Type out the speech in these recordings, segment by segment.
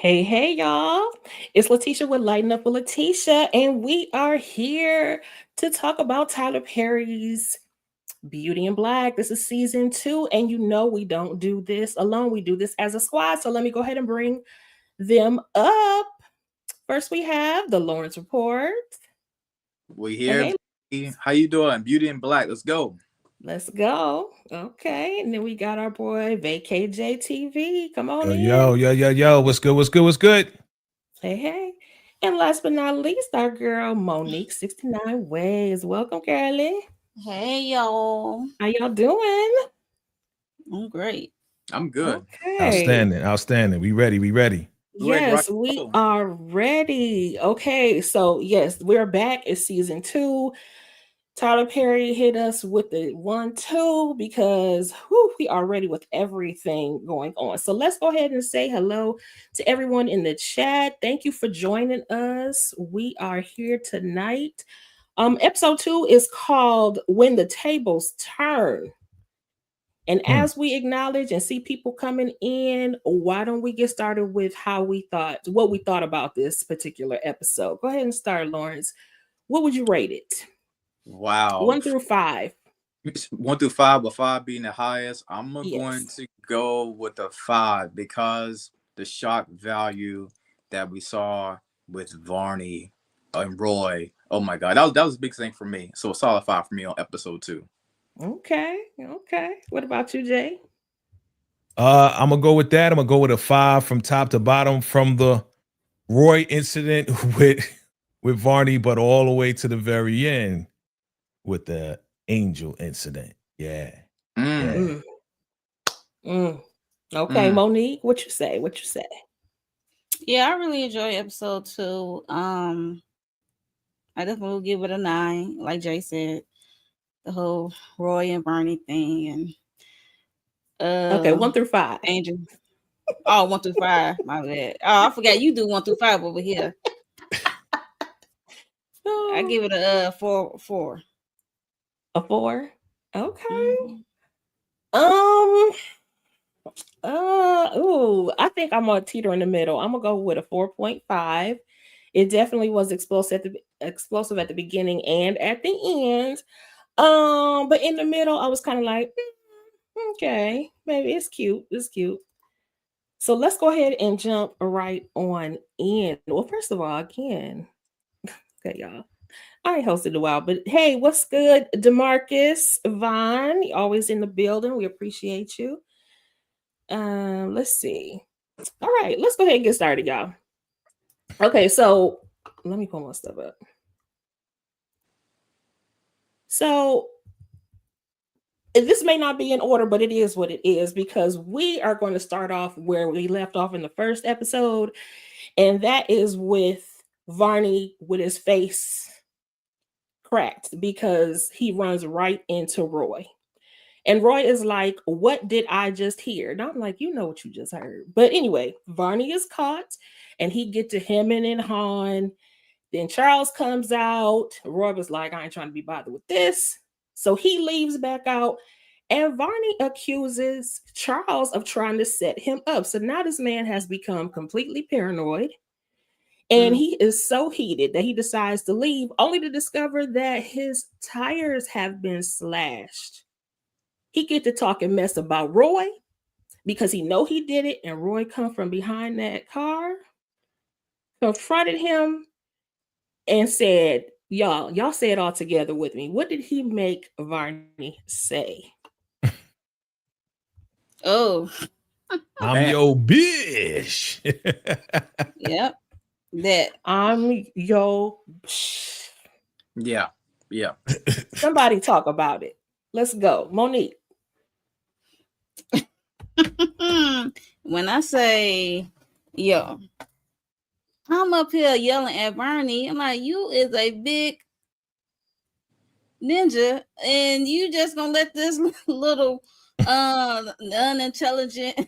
Hey, y'all. It's Letitia with Lighten Up with Letitia, and we are here to talk about Tyler Perry's Beauty in Black. This is season 2, and you know we don't do this alone. We do this as a squad. So let me go ahead and bring them up. First, we have the Lawrence Report. We Hey, here. hey, How you doing? Beauty in Black. Let's go. let's go. Okay, and then we got our boy VKJ TV. Come on Yo, in. yo, yo, yo. What's good? What's good? What's good? Hey. And last but not least, our girl Monique 69 Ways. Welcome, girlie. Hey y'all, How y'all doing? I'm great. I'm good. Okay. Outstanding. Outstanding. We ready. We ready. We ready to rock Yes, and we roll. are ready. Okay, so yes, we're back. It's season 2. Tyler Perry hit us with the 1-2 because we are ready with everything going on. So let's go ahead and say hello to everyone in the chat. Thank you for joining us. We are here tonight. Episode 2 is called When the Tables Turn. And Hmm. as we acknowledge and see people coming in, why don't we get started with what we thought about this particular episode? Go ahead and start, Lawrence. What would you rate it? Wow. 1 through 5. 1 through 5, with 5 being the highest. I'm going Yes. to go with a 5 because the shock value that we saw with Varney and Roy. Oh my God, that was a big thing for me. So a solid 5 for me on episode 2. Okay. Okay. What about you, Jay? I'm gonna go with that. I'm gonna go with a 5 from top to bottom from the Roy incident with Varney, but all the way to the very end with the Angel incident. Yeah. Mm, Yeah. Mm, mm. Okay, mm. Monique, what you say? What you say? Yeah, I really enjoy episode 2. I definitely will give it a 9, like Jay said. The whole Roy and Barney thing and Okay, 1 through 5. Angel. Oh, 1 through 5. My bad. Oh, I forgot you do 1 through 5 over here. I Oh, give it a 4. a 4. Okay. Mm-hmm. Um. I think I'm gonna teeter in the middle. I'm gonna go with a 4.5. It definitely was explosive at the beginning and at the end. But in the middle, I was kind of like, okay, maybe it's cute. It's cute. So let's go ahead and jump right on in. Well, first of all, again, okay, y'all. I ain't hosted a while, but hey, what's good, Demarcus Vaughn? Always in the building. We appreciate you. Let's see. All right, let's go ahead and get started, y'all. Okay, so let me pull my stuff up. So this may not be in order, but it is what it is because we are going to start off where we left off in the first episode, and that is with Varney with his face cracked because he runs right into Roy. And Roy is like, "What did I just hear?" And I'm like, "You know what you just heard." But anyway, Varney is caught, and he get to hemming and hawing. Then Charles comes out. Roy was like, "I ain't trying to be bothered with this." So he leaves back out. And Varney accuses Charles of trying to set him up. So now this man has become completely paranoid. And Mm. he is so heated that he decides to leave, only to discover that his tires have been slashed. He get to talking mess about Roy because he know he did it, and Roy come from behind that car, confronted him, and said, y'all say it all together with me. What did he make Varney say? Oh, I'm Man, your bitch. yep. That. I'm yo. yeah, yeah. Somebody talk about it. Let's go, Monique. When I say, yo, I'm up here yelling at Barney. I'm like, you is a big ninja, and you just gonna let this little unintelligent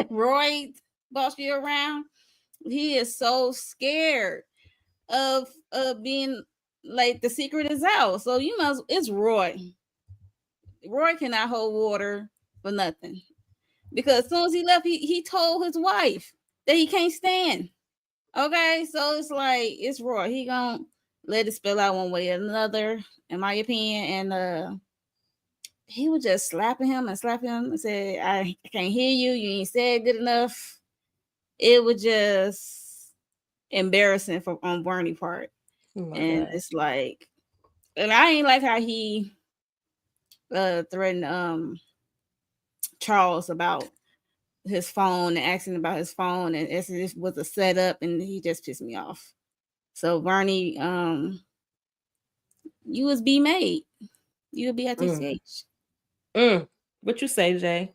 Roy boss you around? He is so scared of being like the secret is out. So you must. It's Roy. Roy cannot hold water for nothing because as soon as he left, he told his wife. that he can't stand. Okay, so it's like it's Roy. He gonna let it spill out one way or another, in my opinion. And he was just slapping him and said, I can't hear you. You ain't said good enough. It was just embarrassing on Barney part. Oh And God. it's like, and I ain't like how he threatened Charles about his phone and asking about his phone, and it was a setup, and he just pissed me off. So Barney, you was be made. You would be at TCH. What you say, Jay?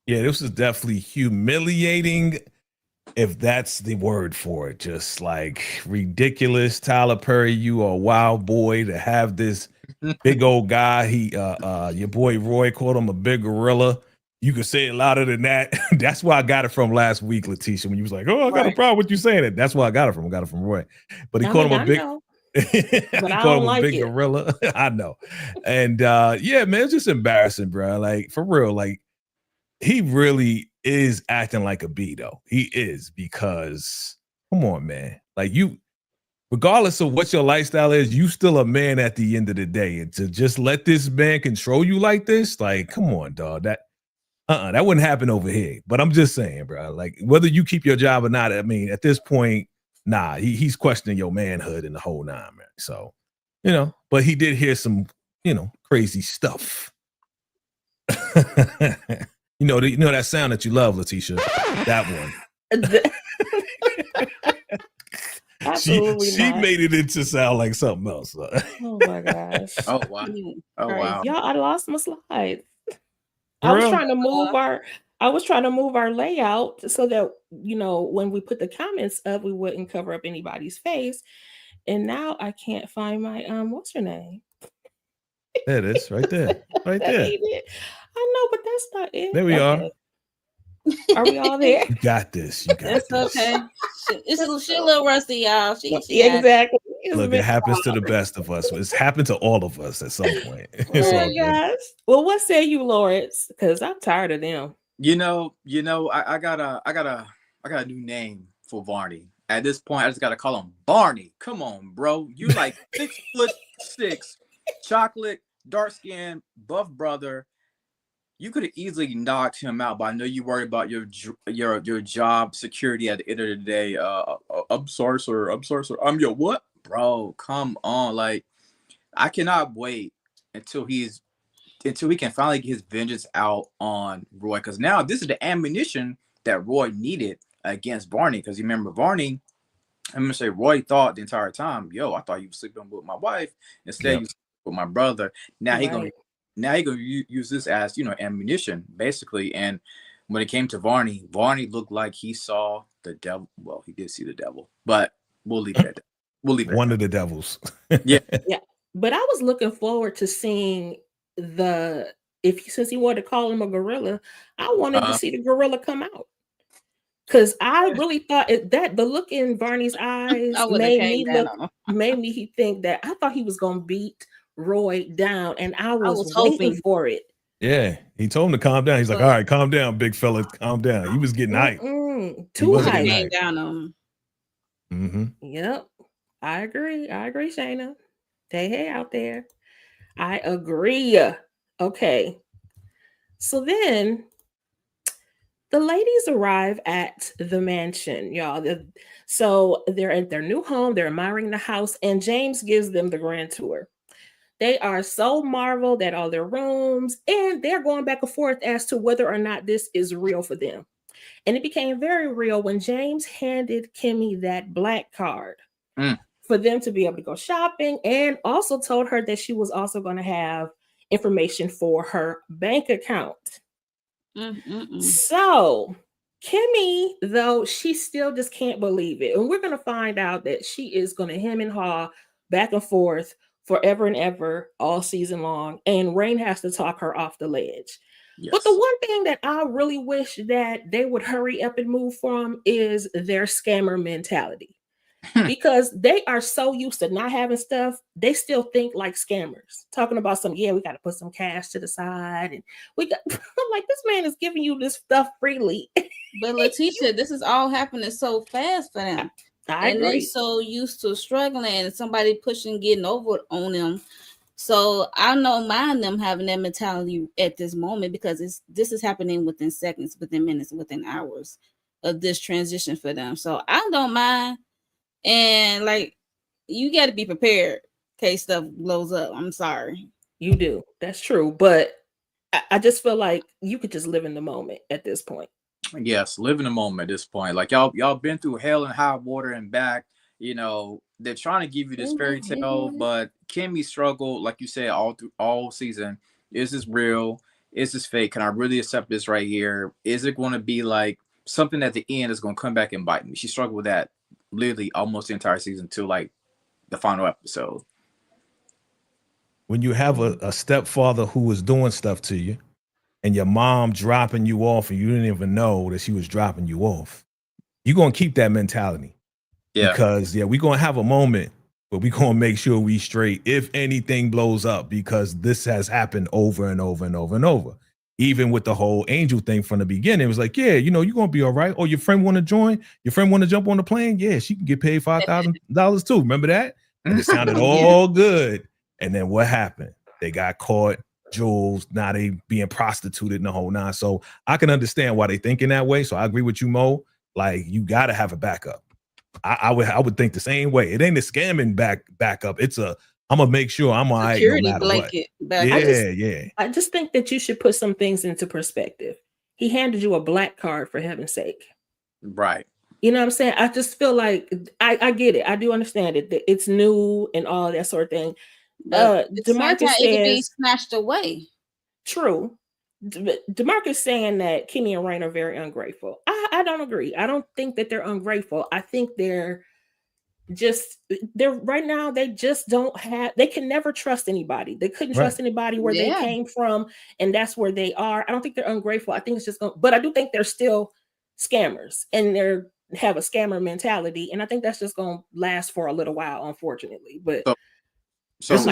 Yeah, this was definitely humiliating, if that's the word for it. Just like ridiculous. Tyler Perry, you are a wild boy to have this big old guy. He your boy Roy called him a big gorilla. You could say it louder than that. That's where I got it from last week, Letitia, when you was like, oh, I got a problem with you saying it. That's where I got it from. I got it from Roy. But he called him a big but I called don't him a like big it. gorilla. I know. And yeah, man, it's just embarrassing, bro. Like, for real, like, he really is acting like a B, though. He is, because come on, man. Like, you, regardless of what your lifestyle is, you still a man at the end of the day. And to just let this man control you like this, like, come on, dog. That wouldn't happen over here. But I'm just saying, bro, like, whether you keep your job or not, I mean, at this point, nah, he's questioning your manhood and the whole nine, man. So, but he did hear some, crazy stuff. You know that sound that you love, Letitia? That one. Absolutely she not. made it into sound like something else. Oh my gosh. Oh wow. Oh wow. Y'all, I lost my slides. For I was real? trying to move our layout so that when we put the comments up, we wouldn't cover up anybody's face. And now I can't find my what's her name? There it is, right there. Right That there. ain't it. I know, but that's not it. There we are. Are we all there? You got this. You got That's this. okay. She a little rusty, y'all. She Exactly. It's Look, been it happens to the best of us. It's happened to all of us at some point. It's Oh all my good. gosh. Well, what say you, Lawrence? Because I'm tired of them. I got a new name for Varney. At this point, I just gotta call him Barney. Come on, bro. You like 6'6", chocolate, dark skin, buff brother. You could have easily knocked him out, but I know you worry about your job security at the end of the day. I'm sorry, sir. I'm your what? Bro, come on. Like, I cannot wait until he can finally get his vengeance out on Roy. Because now this is the ammunition that Roy needed against Barney. Because you remember Barney, I'm gonna say Roy thought the entire time, I thought you were sleeping with my wife. Instead, you sleep with my brother. Now he gonna use this as ammunition, basically. And when it came to Varney looked like he saw the devil. Well, he did see the devil, but we'll leave it at that. One of the devils. Yeah. But I was looking forward to seeing since he wanted to call him a gorilla, I wanted to see the gorilla come out. Because I really thought that the look in Barney's eyes made me think that I thought he was going to beat Roy down, and I was waiting for it. Yeah, he told him to calm down. He's like, all right, calm down, big fella, calm down. He was getting hyped. Too hyped. Down on him. Mm-hmm. Yep. I agree, Shayna. Hey out there. I agree. Okay. So then the ladies arrive at the mansion, y'all. So they're at their new home. They're admiring the house, and James gives them the grand tour. They are so marveled at all their rooms, and they're going back and forth as to whether or not this is real for them. And it became very real when James handed Kimmy that black card for them to be able to go shopping, and also told her that she was also going to have information for her bank account. So Kimmy, though, she still just can't believe it. And we're going to find out that she is going to hem and haw back and forth forever and ever all season long. And Rain has to talk her off the ledge. Yes. But the one thing that I really wish that they would hurry up and move from is their scammer mentality. Because they are so used to not having stuff, they still think like scammers. Talking about we got to put some cash to the side, and I'm like, this man is giving you this stuff freely. But Letitia, this is all happening so fast for them. I And they're agree. so used to struggling and somebody pushing, getting over on them. So I don't mind them having that mentality at this moment because this is happening within seconds, within minutes, within hours of this transition for them. So I don't mind. And like, you got to be prepared in case stuff blows up. I'm sorry. You do. That's true. But I just feel like you could just live in the moment at this point. Yes, live in the moment at this point. Like y'all been through hell and high water and back. You know, they're trying to give you this fairy tale, but Kimmy struggled, like you said, all season. Is this real? Is this fake? Can I really accept this right here? Is it going to be like something at the end is going to come back and bite me? She struggled with that literally almost the entire season to like the final episode. When you have a stepfather who was doing stuff to you and your mom dropping you off and you didn't even know that she was dropping you off, you're going to keep that mentality. Yeah. Because, we're going to have a moment, but we're going to make sure we straight if anything blows up, because this has happened over and over and over and over. Even with the whole Angel thing from the beginning, it was like, you're going to be all right. Or your friend want to join? Your friend want to jump on the plane? Yeah, she can get paid $5,000 too. Remember that? And it sounded all good. And then what happened? They got caught. Jules, now they being prostituted in the whole nine. So I can understand why they thinking that way. So I agree with you, Mo. Like, you got to have a backup. I would think the same way. It ain't a scamming backup. It's I'm gonna make sure I'm all right no matter blanket what. I just think that you should put some things into perspective. He handed you a black card, for heaven's sake. Right. You know what I'm saying? I just feel like I get it. I do understand it. That it's new and all that sort of thing. DeMarcus says it could be snatched away. True. DeMarcus saying that Kenny and Rain are very ungrateful. I don't agree. I don't think that they're ungrateful. I think they're right now, they just don't have, they can never trust anybody. They couldn't trust anybody where they came from, and that's where they are. I don't think they're ungrateful. I think it's just but I do think they're still scammers, and they're have a scammer mentality, and I think that's just gonna last for a little while, unfortunately. But so it's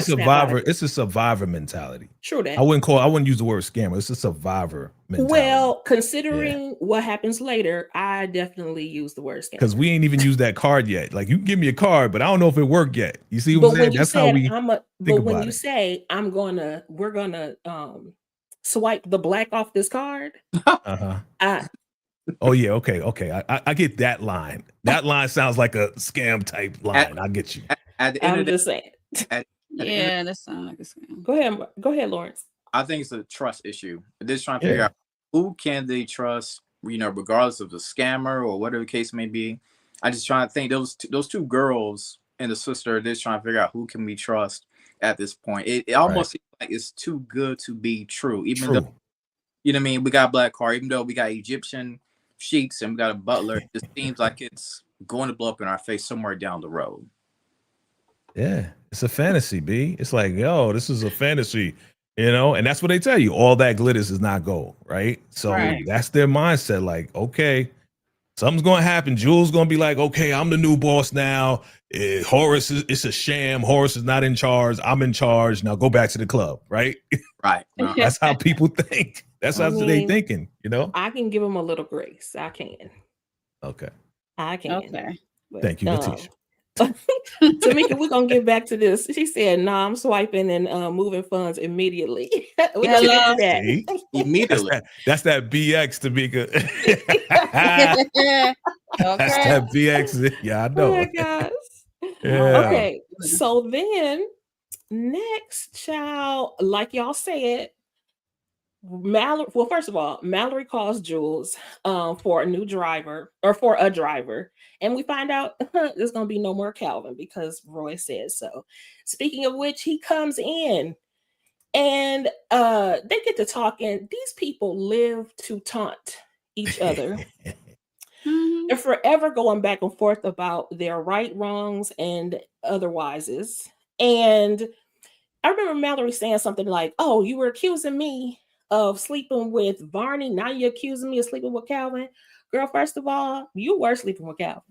a survivor mentality. True that. I wouldn't use the word scammer. It's a survivor mentality. Well, considering what happens later, I definitely use the word scammer. Because we ain't even used that card yet. Like, you can give me a card, but I don't know if it worked yet. You see what I'm saying? That's how we think about it. Say we're gonna swipe the black off this card. Oh yeah, okay. I get that line. That line sounds like a scam type line. I get you. At the end I'm just saying. That sounds like a scam. Go ahead, Lawrence. I think it's a trust issue. They're just trying to figure out who can they trust, regardless of the scammer or whatever the case may be. I just trying to think those two girls and the sister, they're just trying to figure out who can we trust at this point. It almost seems like it's too good to be true. Even though, you know what I mean, we got Black Card, even though we got Egyptian Sheiks and we got a Butler, it just seems like it's going to blow up in our face somewhere down the road. Yeah, it's a fantasy, B. It's like, yo, this is a fantasy, and that's what they tell you. All that glitters is not gold, right? So that's their mindset. Like, okay, something's going to happen. Jules going to be like, okay, I'm the new boss now. Horace, it's a sham. Horace is not in charge. I'm in charge. Now go back to the club, right? Right. That's how people think. That's how they thinking, I can give them a little grace. I can. Okay. I can. Okay. But, thank you, Letitia. Tamika, we're gonna get back to this. She said, "Nah, I'm swiping and moving funds immediately." Immediately. That's that BX, Tamika. That's that BX. Yeah, I know. Oh my gosh. Yeah. Okay. So then, next, child, like y'all said, Mallory. Well, first of all, Mallory calls Jules for a driver, and we find out there's gonna be no more Calvin because Roy says so. Speaking of which, he comes in and they get to talking. These people live to taunt each other. They're forever going back and forth about their right, wrongs, and otherwises. And I remember Mallory saying something like, "Oh, you were accusing me of sleeping with Varney. Now you're accusing me of sleeping with Calvin." Girl, first of all, you were sleeping with Calvin.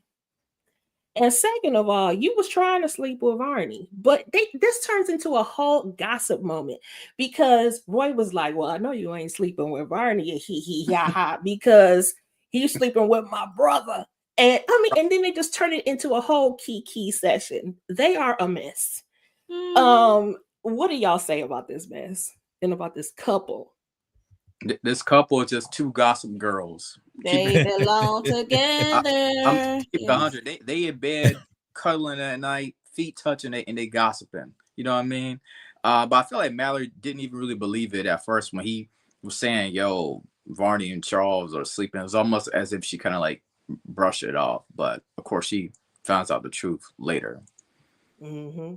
And second of all, you was trying to sleep with Varney. But this turns into a whole gossip moment because Roy was like, "Well, I know you ain't sleeping with Varney," ha ha, because He's sleeping with my brother. And I mean, and then they just turn it into a whole kiki session. They are a mess. What do y'all say about this mess and about this couple? This couple is just two gossip girls. They belong together. I'm keep it Yes. 100. They in bed cuddling at night, feet touching it, and they gossiping. You know what I mean? But I feel like Mallory didn't even really believe it at first when he was saying, "Yo, Varney and Charles are sleeping." It was almost as if she kind of like brushed it off. But of course, she finds out the truth later. Mm-hmm.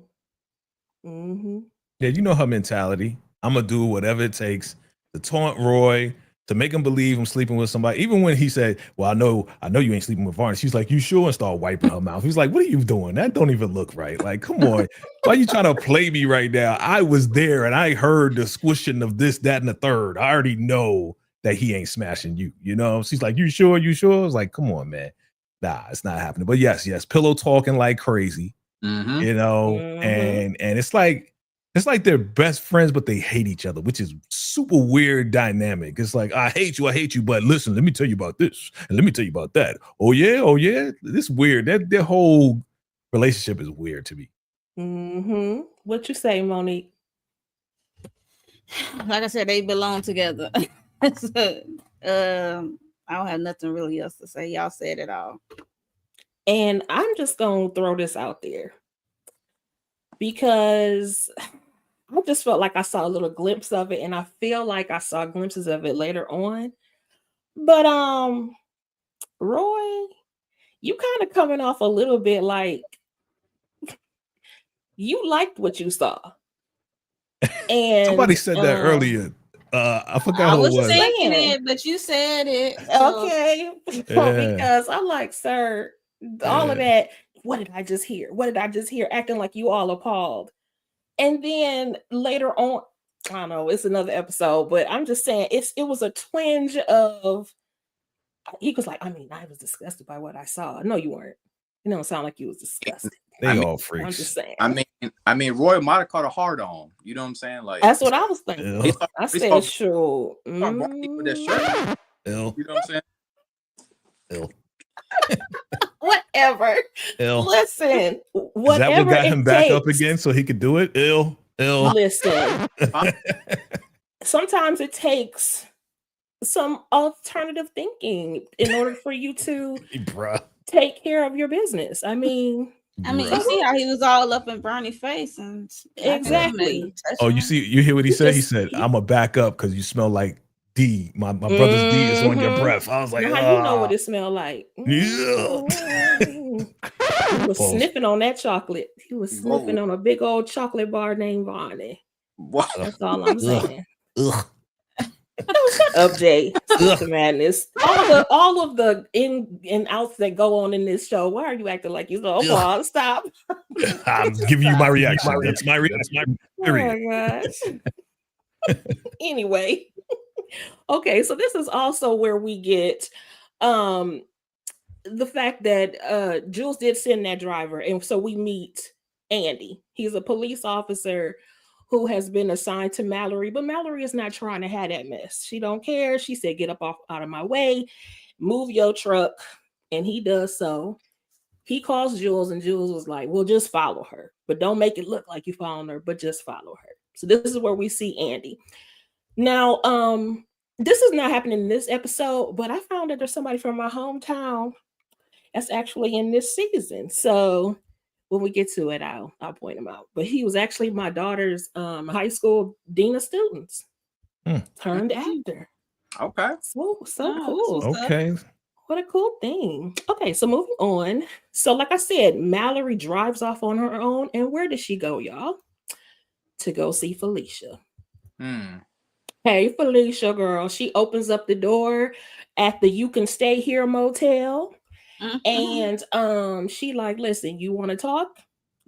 Mm-hmm. Yeah, you know her mentality. I'm gonna do whatever it takes to taunt Roy, to make him believe I'm sleeping with somebody. Even when he said, "Well, I know you ain't sleeping with Varney," she's like, "You sure?" and start wiping her mouth. He's like, "What are you doing? That don't even look right. Like, come on, why are you trying to play me right now? I was there and I heard the squishing of this, that, and the third. I already know that he ain't smashing you. You know?" She's like, "You sure? You sure?" I was like, "Come on, man. Nah, it's not happening." But yes, pillow talking like crazy. Mm-hmm. You know, Mhm. and it's like they're best friends, but they hate each other, which is super weird dynamic. It's like, I hate you, but listen, let me tell you about this, and let me tell you about that. Oh yeah, this weird. Their whole relationship is weird to me. Mm-hmm. What you say, Monique? Like I said, they belong together. So, I don't have nothing really else to say. Y'all said it all. And I'm just gonna throw this out there because I just felt like I saw a little glimpse of it, and I feel like I saw glimpses of it later on. But Roy, you kind of coming off a little bit like you liked what you saw. And Somebody said that earlier. I forgot I who it was was. thinking Saying. it, but you said it. So Okay. Yeah. Because I'm like, sir, all of that. What did I just hear? What did I just hear? Acting like you all appalled. And then later on, I don't know, it's another episode, but I'm just saying it was a twinge of he was like, I mean, I was disgusted by what I saw. No, you weren't. It don't sound like you was disgusted. They all I'm freaks. just saying. I mean, Roy might have caught a hard on. You know what I'm saying? Like That's what I was thinking. Ew. I They said, saw- sure. Varney with that shirt. Ill. You know what I'm saying? Ill. Whatever. Ill. Listen, Is that whatever what got it him back up takes. again so he could do it? Ill. Listen, sometimes it takes some alternative thinking in order for you to Bruh. take care of your business. I mean, you see how he was all up in Bernie's face and Exactly. Oh, you hear what he He said? He just- said, he- "I'm a back up because you smell like D. My brother's D is on your Mhm. breath." I was like, now you know what it smelled like. Yeah. He was Pause. sniffing on that chocolate. He was sniffing on a big old chocolate bar named Barney. What? That's all I'm saying. Ugh. Shut up, Jay. Stop the madness. All of the in and outs that go on in this show. Why are you acting like you so? Ugh. Paul, stop. I'm giving you my reaction. That's my reaction. Oh Period. my gosh. Anyway, okay, so this is also where we get the fact that Jules did send that driver, and so we meet Andy. He's a police officer who has been assigned to Mallory, but Mallory is not trying to have that mess. She don't care. She said, "Get up out of my way, move your truck," and he does so. He calls Jules, and Jules was like, "Well, just follow her, but don't make it look like you following her, but just follow her." So this is where we see Andy. Now, this is not happening in this episode, but I found that there's somebody from my hometown that's actually in this season. So when we get to it, I'll point him out. But he was actually my daughter's high school dean of students turned actor. Okay. So Oh, cool. Okay. What a cool thing. Okay, so moving on. So like I said, Mallory drives off on her own. And where does she go, y'all? To go see Felicia. Hey, Felicia, girl. She opens up the door at the You Can Stay Here motel. And she like, listen, you want to talk?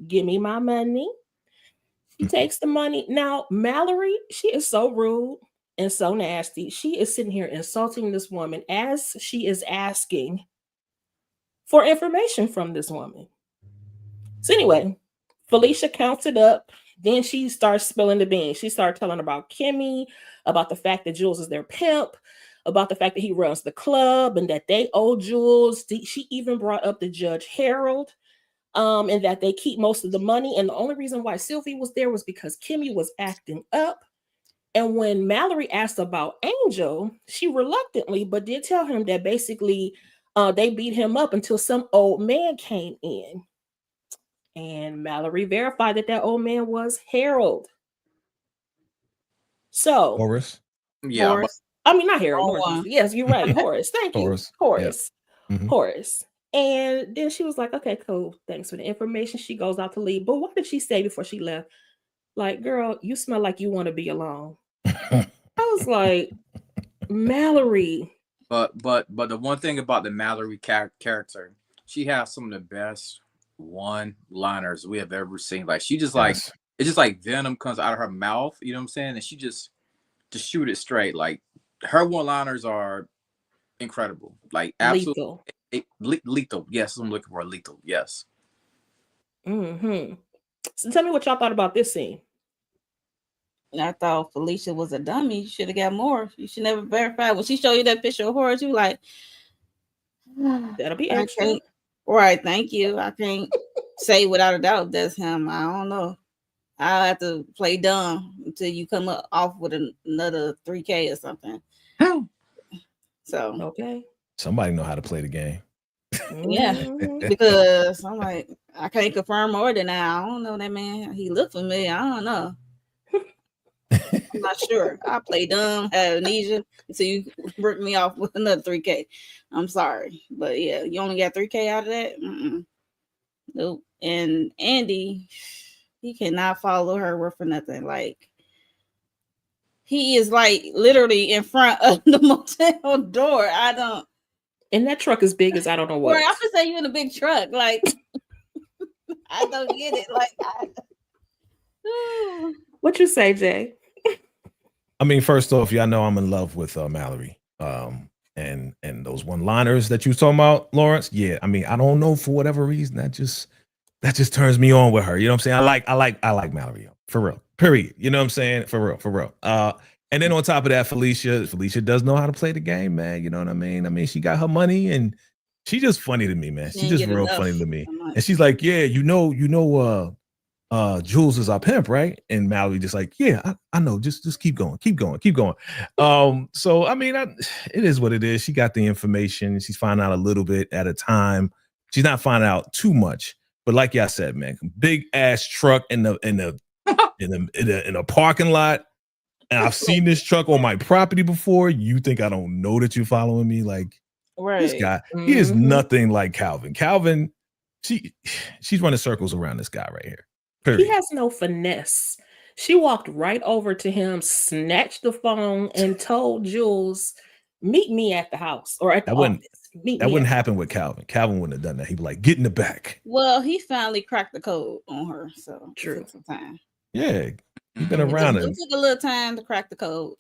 Give me my money. She takes the money. Now, Mallory, she is so rude and so nasty. She is sitting here insulting this woman as she is asking for information from this woman. So anyway, Felicia counts it up. Then she starts spilling the beans. She started telling about Kimmy, about the fact that Jules is their pimp, about the fact that he runs the club and that they owe Jules. She even brought up the Judge Harold, and that they keep most of the money. And the only reason why Sylvie was there was because Kimmy was acting up. And when Mallory asked about Angel, she reluctantly, but did tell him that basically they beat him up until some old man came in. And Mallory verified that old man was Harold. So, Horace. Yeah, but Horace. I mean, not Harold. Wrong Horace. one. Yes, you're right. Horace. Thank you. Horace. Horace. Mhm. Horace. And then she was like, okay, cool. Thanks for the information. She goes out to leave. But what did she say before she left? Like, girl, you smell like you want to be alone. I was like, Mallory. but the one thing about the Mallory character, she has some of the best one-liners we have ever seen. Like she just like Yes. it's just like venom comes out of her mouth. You know what I'm saying? And she just shoot it straight. Like her one-liners are incredible. Like absolutely Lethal. lethal. Yes, I'm looking for lethal. Yes. Mm-hmm. So tell me what y'all thought about this scene. I thought Felicia was a dummy. You should have got more. You should never verify. When she showed you that picture of Horace, you like, That'll be I extra. can't. Right, thank you. I can't say without a doubt that's him. I don't know. I'll have to play dumb until you come off with another 3K or something. So Okay. Somebody know how to play the game. yeah, Mhm. because I'm like, I can't confirm or deny. I don't know that man. He looked familiar. I don't know. I'm not sure. I play dumb, have amnesia until you rip me off with another 3K. I'm sorry, but yeah, you only got 3K out of that. Nope. And Andy, he cannot follow her word for nothing. Like he is like literally in front of the motel door. I don't. And that truck is big as I don't know what. Right, I'm gonna say you in a big truck. Like I don't get it. Like What you say, Jay? I mean, first off, y'all know I'm in love with Mallory. And those one-liners that you was talking about, Lawrence. Yeah, I mean, I don't know for whatever reason that just turns me on with her. You know what I'm saying? I like Mallory for real. Period. You know what I'm saying? For real. And then on top of that, Felicia does know how to play the game, man. You know what I mean? I mean, she got her money and she's just funny to me, man. She's just real funny to me. And she's like, yeah, you know, Jules is our pimp, right? And Mallory just like, yeah, I know. Just keep going. So I mean, it is what it is. She got the information. She's finding out a little bit at a time. She's not finding out too much. But like y'all said, man, big ass truck in a parking lot. And I've seen this truck on my property before. You think I don't know that you're following me? Like this guy, he is nothing like Calvin. Calvin, she's running circles around this guy right here. Period. He has no finesse. She walked right over to him, snatched the phone, and told Jules, "Meet me at the house or at the office." That wouldn't happen with Calvin. Calvin wouldn't have done that. He'd be like, "Get in the back." Well, he finally cracked the code on her, so True. it took some time. Yeah, he's been around It him. took a little time to crack the code.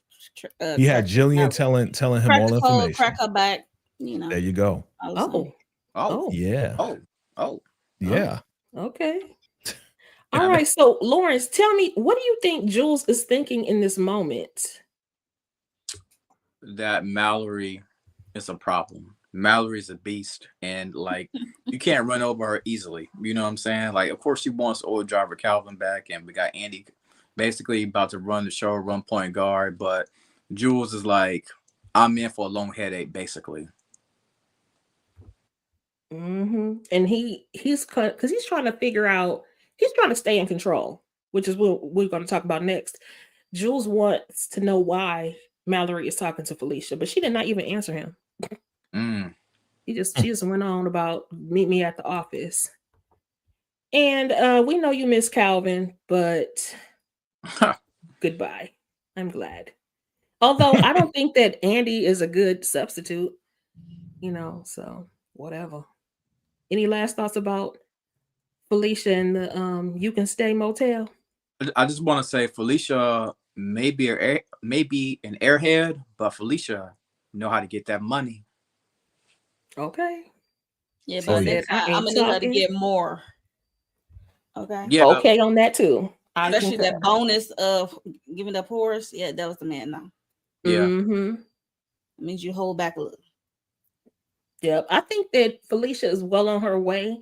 He had Jillian telling him all the information. Crack her back. You know. There you go. Yeah. Okay. All right. So, Lawrence, tell me, what do you think Jules is thinking in this moment? That Mallory is a problem. Mallory's a beast, and like you can't run over her easily. You know what I'm saying? Like, of course, she wants old driver Calvin back, and we got Andy basically about to run the show, run point guard. But Jules is like, I'm in for a long headache, basically. And he's because he's trying to figure out. He's trying to stay in control, which is what we're going to talk about next. Jules wants to know why Mallory is talking to Felicia, but she did not even answer him. She just went on about meet me at the office. And we know you miss Calvin, but goodbye. I'm glad. Although I don't think that Andy is a good substitute, so whatever. Any last thoughts about Felicia and the You Can Stay motel? I just want to say Felicia may be an airhead, but Felicia know how to get that money. Okay. Yeah, but I'm gonna need her to get more. Okay. Yeah. Okay on that too. Especially that bonus of giving up Horace. Yeah, that was the man now. Yeah. It means you hold back a little. Yep. I think that Felicia is well on her way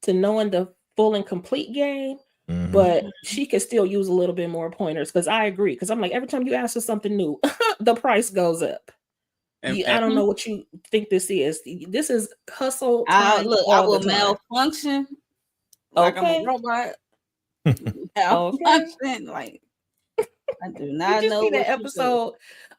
to knowing the full and complete game, Mhm. but she could still use a little bit more pointers. Because I agree. Because I'm like, every time you ask for something new, the price goes up. And, I don't know what you think this is. This is hustle time. I all will the time. malfunction like I'm Okay. a robot. Okay. Malfunction, like I do Did not you know see what that episode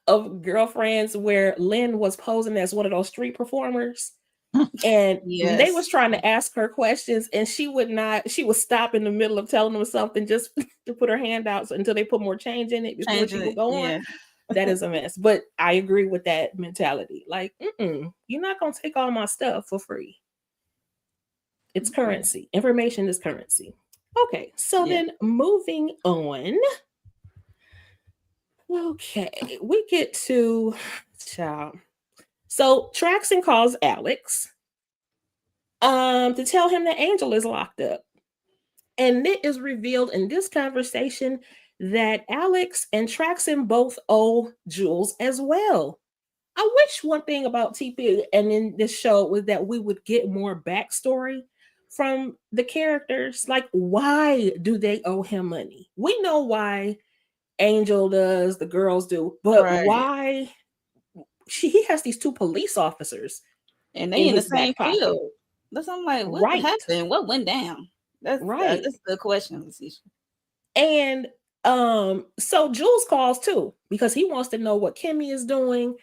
of Girlfriends where Lynn was posing as one of those street performers? And they was Yes. trying to ask her questions, and she would not. She would stop in the middle of telling them something just to put her hand out until they put more change in it before she would go on. That is a mess. But I agree with that mentality. Like, you're not gonna take all my stuff for free. It's currency. Information is currency. Okay, so Yeah. then moving on. Okay, we get to child. So Traxon calls Alex to tell him that Angel is locked up. And it is revealed in this conversation that Alex and Traxon both owe Jules as well. I wish one thing about TP and in this show was that we would get more backstory from the characters. Like, why do they owe him money? We know why Angel does, the girls do, but Right. why he has these two police officers And they in the his back same pocket. field. That's I'm like, what Right. happened? What went down? That's Right. That's the question, Leticia. And so Jules calls too because he wants to know what Kimmy is doing.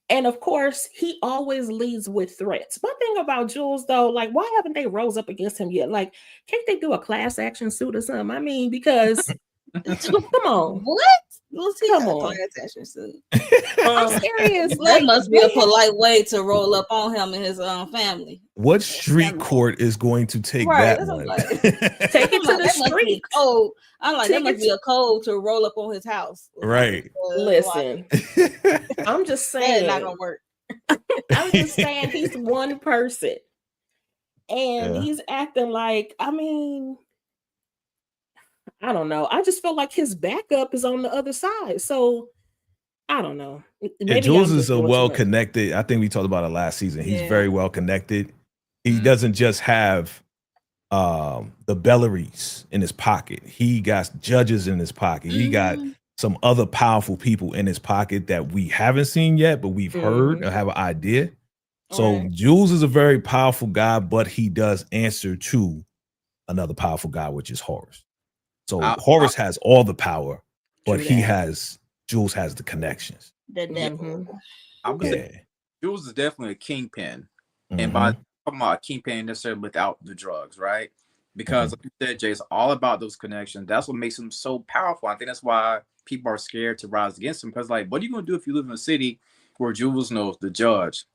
And of course, he always leads with threats. One thing about Jules, though, like, why haven't they rose up against him yet? Like, can't they do a class action suit or something? I mean, because come on, What? Leticia, Come on. class action suit. I'm serious. That Like, must be a they have- polite way to roll up on him and his family. What street Family. court is going to take Right, that that's one? what I'm take it to That the must be street. code. I'm like, that Take must it be a code to roll up on his house. Right. Listen, I'm just That's saying. not gonna work. I'm just saying he's one person. And Yeah. he's acting like, I mean, I don't know. I just feel like his backup is on the other side. So I don't know. Yeah, Maybe Jules I'm is just a doing too well much. connected. I think we talked about it last season. He's Yeah. very well connected. He Mhm. doesn't just have the Belleries in his pocket. He got judges in his pocket. He got Mhm. some other powerful people in his pocket that we haven't seen yet, but we've heard or have an idea. So Right. Jules is a very powerful guy, but he does answer to another powerful guy, which is Horace. So Horace has all the power, but True he that. Jules has the connections. The devil. Mhm. I would Yeah. say Jules is definitely a kingpin. And by talking about a kingpin necessarily without the drugs, right? Because like you said, Jay, it's all about those connections. That's what makes him so powerful. I think that's why people are scared to rise against him. Because, like, what are you gonna do if you live in a city where Jules knows the judge,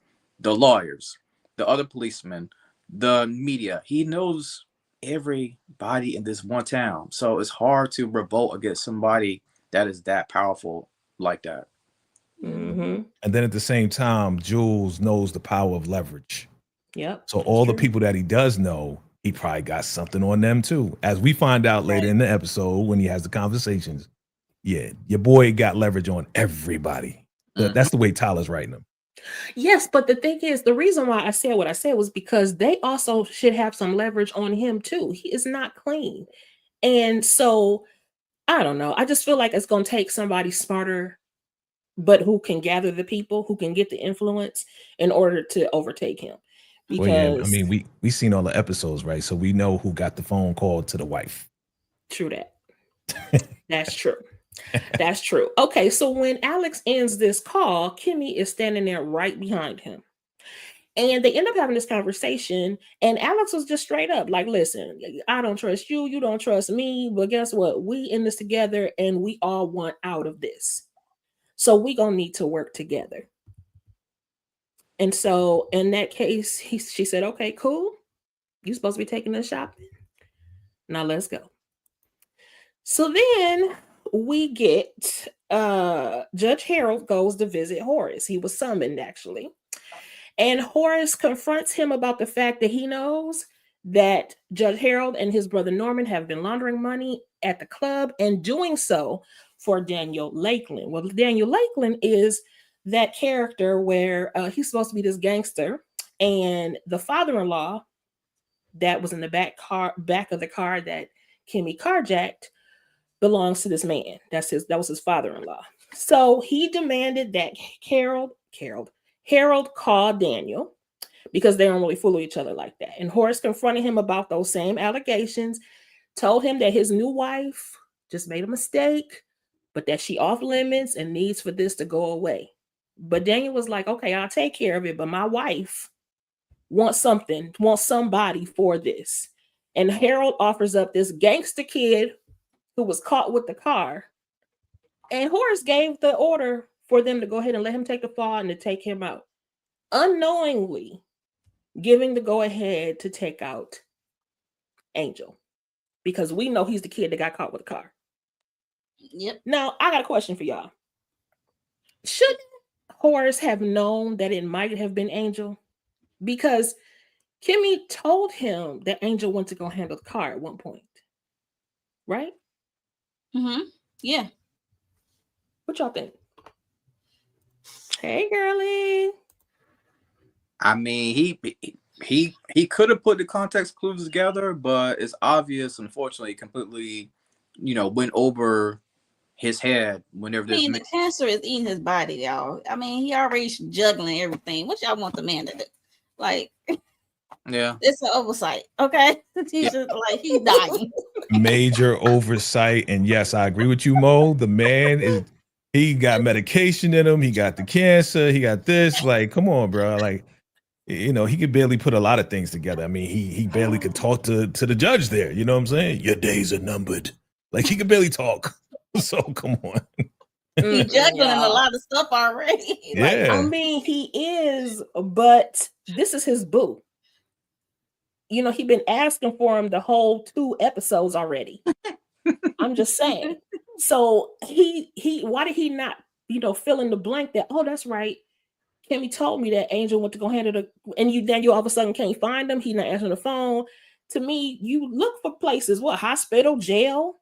the lawyers, the other policemen, the media? He knows everybody in this one town. So it's hard to revolt against somebody that is that powerful like that. Mhm. And then at the same time, Jules knows the power of leverage. Yep. So that's all the true. people that he does know, he probably got something on them too. As we find out later in the episode when he has the conversations, yeah, your boy got leverage on everybody. That's the way Tyler's writing them. Yes, but the thing is, the reason why I said what I said was because they also should have some leverage on him too. He is not clean. And so I don't know. I just feel like it's going to take somebody smarter, but who can gather the people, who can get the influence in order to overtake him. Because Well, yeah, I mean, we seen all the episodes, right? So we know who got the phone call to the wife. true that. That's true. That's true. Okay, so when Alex ends this call, Kimmy is standing there right behind him. And they end up having this conversation, and Alex was just straight up like, listen, I don't trust you, you don't trust me, but guess what? We in this together, and we all want out of this. So we gonna need to work together. And so in that case, she said, okay, cool. You supposed to be taking us shopping. Now let's go. So then we get Judge Harold goes to visit Horace. He was summoned actually. And Horace confronts him about the fact that he knows that Judge Harold and his brother Norman have been laundering money at the club and doing so for Daniel Lakeland. Well, Daniel Lakeland is that character where he's supposed to be this gangster, and the father-in-law that was in the back of the car that Kimmy carjacked belongs to this man. That was his father-in-law. So he demanded that Harold call Daniel because they don't really fool each other like that. And Horace confronted him about those same allegations, told him that his new wife just made a mistake, but that she off limits and needs for this to go away. But Daniel was like, okay, I'll take care of it, but my wife wants somebody for this. And Harold offers up this gangster kid who was caught with the car. And Horace gave the order for them to go ahead and let him take the fall and to take him out, unknowingly giving the go ahead to take out Angel, because we know he's the kid that got caught with the car. Yep. Now, I got a question for y'all. Should Horace have known that it might have been Angel? Because Kimmy told him that Angel went to go handle the car at one point. Right? Mm-hmm. Yeah. What y'all think? Hey, girlie. I mean, he could have put the context clues together, but it's obvious, unfortunately, completely, went over his head whenever I there's mean, the cancer is eating his body, y'all. I mean, he already juggling everything. What y'all want the man to do? Like, yeah. it's an oversight, okay? He's just like, he's dying. Major oversight. And yes, I agree with you, Mo. The man he got medication in him. He got the cancer. He got this. Like, come on, bro. Like, he could barely put a lot of things together. I mean, he barely could talk to the judge there. You know what I'm saying? Your days are numbered. Like, he could barely talk. So come on. He's juggling a lot of stuff already. Yeah. I mean, he is, but this is his boo. He's been asking for him the whole 2 episodes already. I'm just saying. So why did he not, fill in the blank that, oh, that's right. Kimmy told me that Angel went to go handle and you all of a sudden can't find him. He's not answering the phone. To me, you look for places, hospital, jail.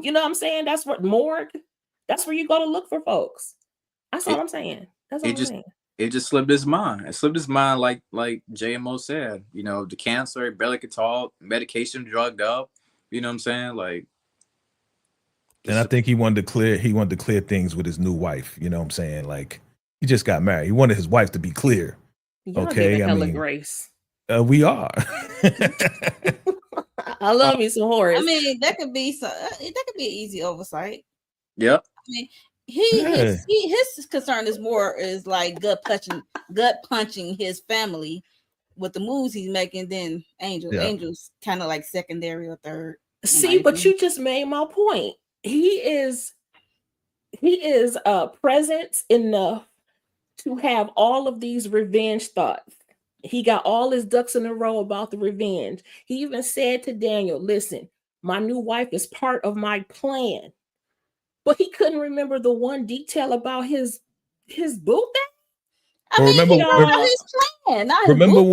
You know what I'm saying? That's what morgue. That's where you go to look for folks. That's all I'm saying. That's all I'm saying. It just slipped his mind. It slipped his mind, like JMO said. The cancer, barely could talk, medication drugged up. You know what I'm saying? Like, and I think he wanted to clear things with his new wife. You know what I'm saying? Like, he just got married. He wanted his wife to be clear. Y'all okay, I mean, grace. We are. I love me some Horace. I mean, that could be an easy oversight. Yep. I mean, his concern is like gut punching his family with the moves he's making. Then Angel's kind of like secondary or third. See, but you just made my point. He is present enough to have all of these revenge thoughts. He got all his ducks in a row about the revenge. He even said to Daniel, listen, my new wife is part of my plan. But he couldn't remember the one detail about his boo thing. I mean, remember his plan. Remember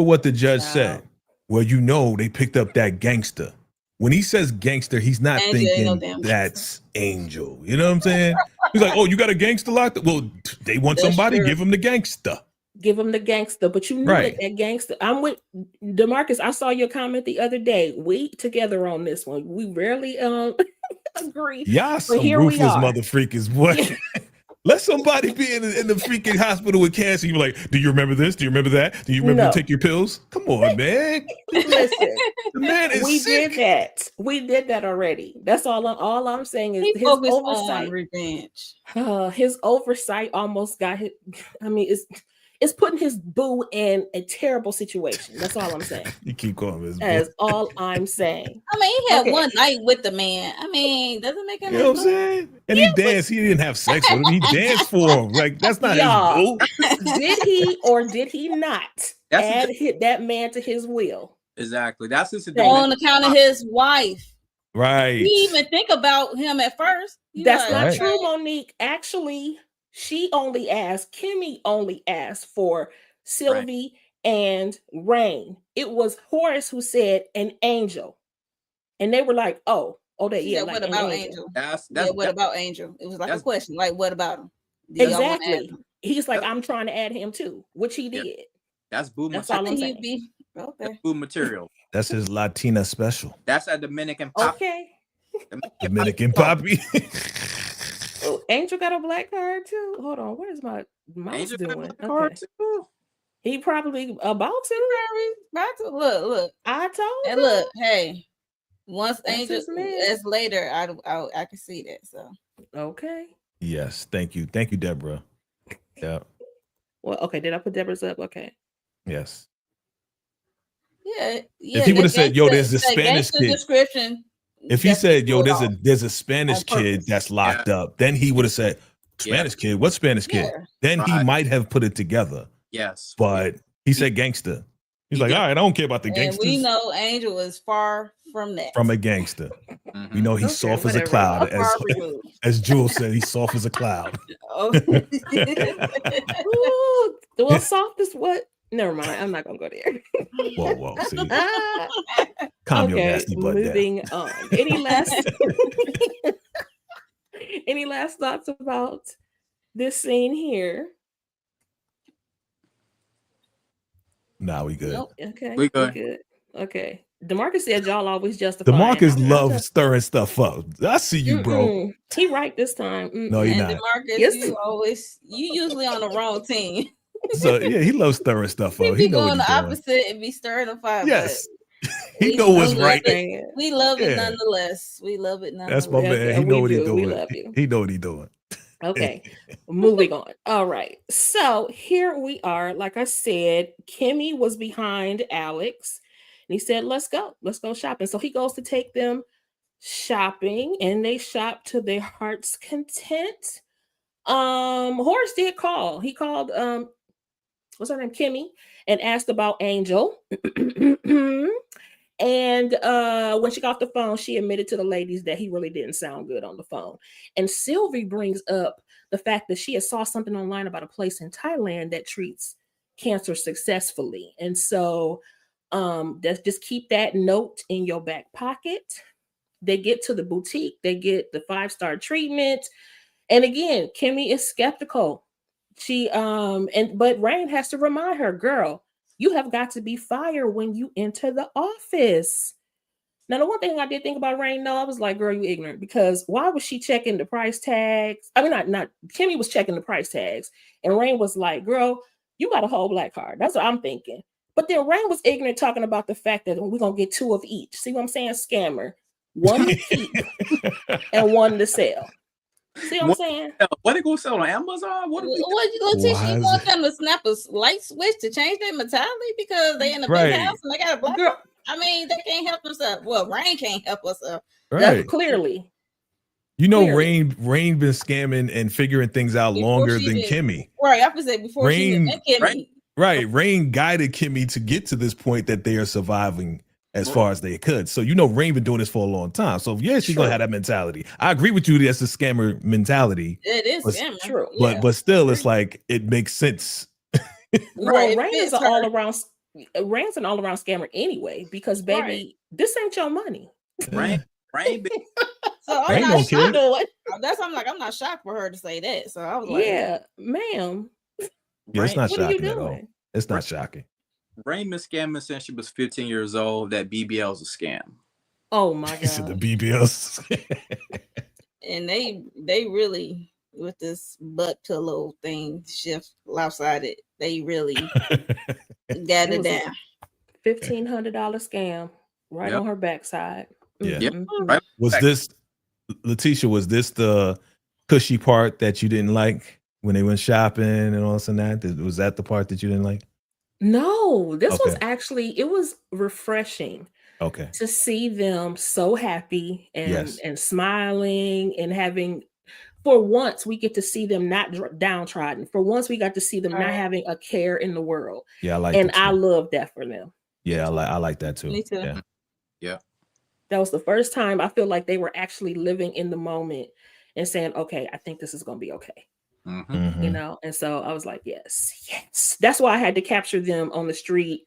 what the judge said? Well, they picked up that gangster. When he says gangster, he's not thinking that's Angel. You know what I'm saying? He's like, oh, you got a gangster locked up? Well, they want somebody, give him the gangster. Give him the gangster. But you knew that gangster. I'm with DeMarcus. I saw your comment the other day. We together on this one. We rarely agree. Y'all some ruthless mother freakers. What? Let somebody be in the freaking hospital with cancer. You're like, do you remember this? Do you remember that? Do you remember to take your pills? Come on, man. Listen, the man is sick. Did that. We did that already. That's all I'm saying is his oversight. On revenge. His oversight almost got hit. I mean, it's putting his boo in a terrible situation. That's all I'm saying. You keep calling his boo. That's all I'm saying. I mean, he had one night with the man. I mean, doesn't make any sense. You know what I'm saying? And he danced. He didn't have sex with him. He danced for him. Like, that's not his boo. Did he or did he not hit that man to his will? Exactly. That's his on account of his wife. Right. He even think about him at first. That's not true, Monique. Actually, Kimmy only asked for Sylvie and Rain. It was Horace who said an Angel. And they were like, oh, Oh, that She yeah, said, like "What an about angel. Angel?" That's Yeah, that's what that's, about Angel? It was like a that's question, like, "What about him? Do y'all want to add Exactly. him?" He's like, that's, I'm trying to add him too, which he yeah, did. that's boo That's I all I'm material. think he'd saying. be That's okay. boo material. That's his Latina special. That's a Dominican pop. Okay. Dominican Poppy. Oh, Angel got a black card too. Hold on, what is my mouse Angel got a doing? black card Okay, too. he probably about to. About to look, I told and you look. Hey, once that's Angel, his man. as later, I can see that. So Okay. Yes, thank you, Deborah. Yeah, Well, okay. Did I put Deborah's up? Okay. yes. yeah. If he would have said, "Yo, there's a that Spanish gangster kid," description. if he definitely said, "Yo, threw it there's a off Spanish on kid purpose. that's Yeah, locked up," then he would have said, yeah, "Spanish kid? What Spanish kid?" Yeah, Then he right. might have put it together. Yes, But he said gangster. He's he like, did. all right, I don't care about the and we gangsters. know Angel is far from that. From a gangster. We Mhm. know he's Okay, soft as a whatever. cloud, Far removed. as Jules said, he's soft as a cloud. Oh. Ooh, well, soft is what? Never mind. I'm not gonna go there. Whoa, see, calm your Okay, nasty butt down. moving on. Any last any last thoughts about this scene here? Nah, we good. Nope. Okay, We we good. good. Okay. DeMarcus said y'all always justify. DeMarcus loves stirring stuff up. I see you, bro. He right this time. No, you're And not. DeMarcus, Yes. you usually on the wrong team. So yeah, he loves stirring stuff We up. He be know what going he's the doing. opposite and be stirring the fire. Yes, but he we- know what's we love right. it. We love it Yeah. nonetheless. We love it That's nonetheless. my man. Okay, He we know what he's do. We doing. love you. He know what he's doing. Okay, moving on. All right. So here we are. Like I said, Kimmy was behind Alex and he said, let's go shopping. So he goes to take them shopping and they shop to their heart's content. Horace did call. He called what's her name? Kimmy, and asked about Angel. And when she got off the phone, she admitted to the ladies that he really didn't sound good on the phone. And Sylvie brings up the fact that she had saw something online about a place in Thailand that treats cancer successfully. And so just keep that note in your back pocket. They get to the boutique, they get the 5-star treatment. And again, Kimmy is skeptical. But Rain has to remind her, girl, you have got to be fired when you enter the office. Now, the one thing I did think about Rain, though, I was like, girl, you ignorant, because why was she checking the price tags? I mean, not Kimmy was checking the price tags, and Rain was like, girl, you got a whole black card. That's what I'm thinking. But then Rain was ignorant, talking about the fact that we're gonna get 2 of each. See what I'm saying? Scammer. 1 to keep and 1 to sell. See what I'm saying? What they gonna sell on Amazon? What? What you gonna teach? You want them to snap a light switch to change their mentality because they in a big house and they got a black Girl, I mean, they can't help themselves. Well, Rain can't help herself. Right. Clearly. You know, Clearly. Rain been scamming and figuring things out Before longer she than did. Kimmy. Right. I would say before Rain- she met Kimmy. Right. Rain guided Kimmy to get to this point that they are surviving as far as they could. So, you know, Rain been doing this for a long time. So, yeah, she's going to have that mentality. I agree with you. That's the scammer mentality. It is But- scammer. True. Yeah. But still, it's like, it makes sense. Well, Right, it Rain is fits an her. Rain's an all-around scammer anyway, because baby, Right. this ain't your money. Rain, been So I'm Rain not don't care. shocked. Doing. I'm not shocked for her to say that. So I was like, Yeah, ma'am. Yeah, it's not What are you shocking at all. doing? It's not shocking. Rain been scamming since she was 15 years old. That BBL is a scam. Oh my He said the god. BBLs. and they really with this butt pillow thing shift lopsided. They really got it was a- down. $1,500 scam right Yep. on her backside. Yeah. Yep. Mhm. Right. Was this, Letitia, was this the cushy part that you didn't like when they went shopping and all this and that? Was that the part that you didn't like? No, this was Okay. actually, it was refreshing Okay. to see them so happy and Yes. and smiling and having, for once we get to see them not downtrodden. For once we got to see them not Right. having a care in the world. Yeah, I like And that I too. love that for them. Yeah, I like that too. Me too. Yeah. That was the first time I feel like they were actually living in the moment and saying, okay, I think this is going to be okay. Mm-hmm. Mhm. You know? And so I was like, yes. That's why I had to capture them on the street,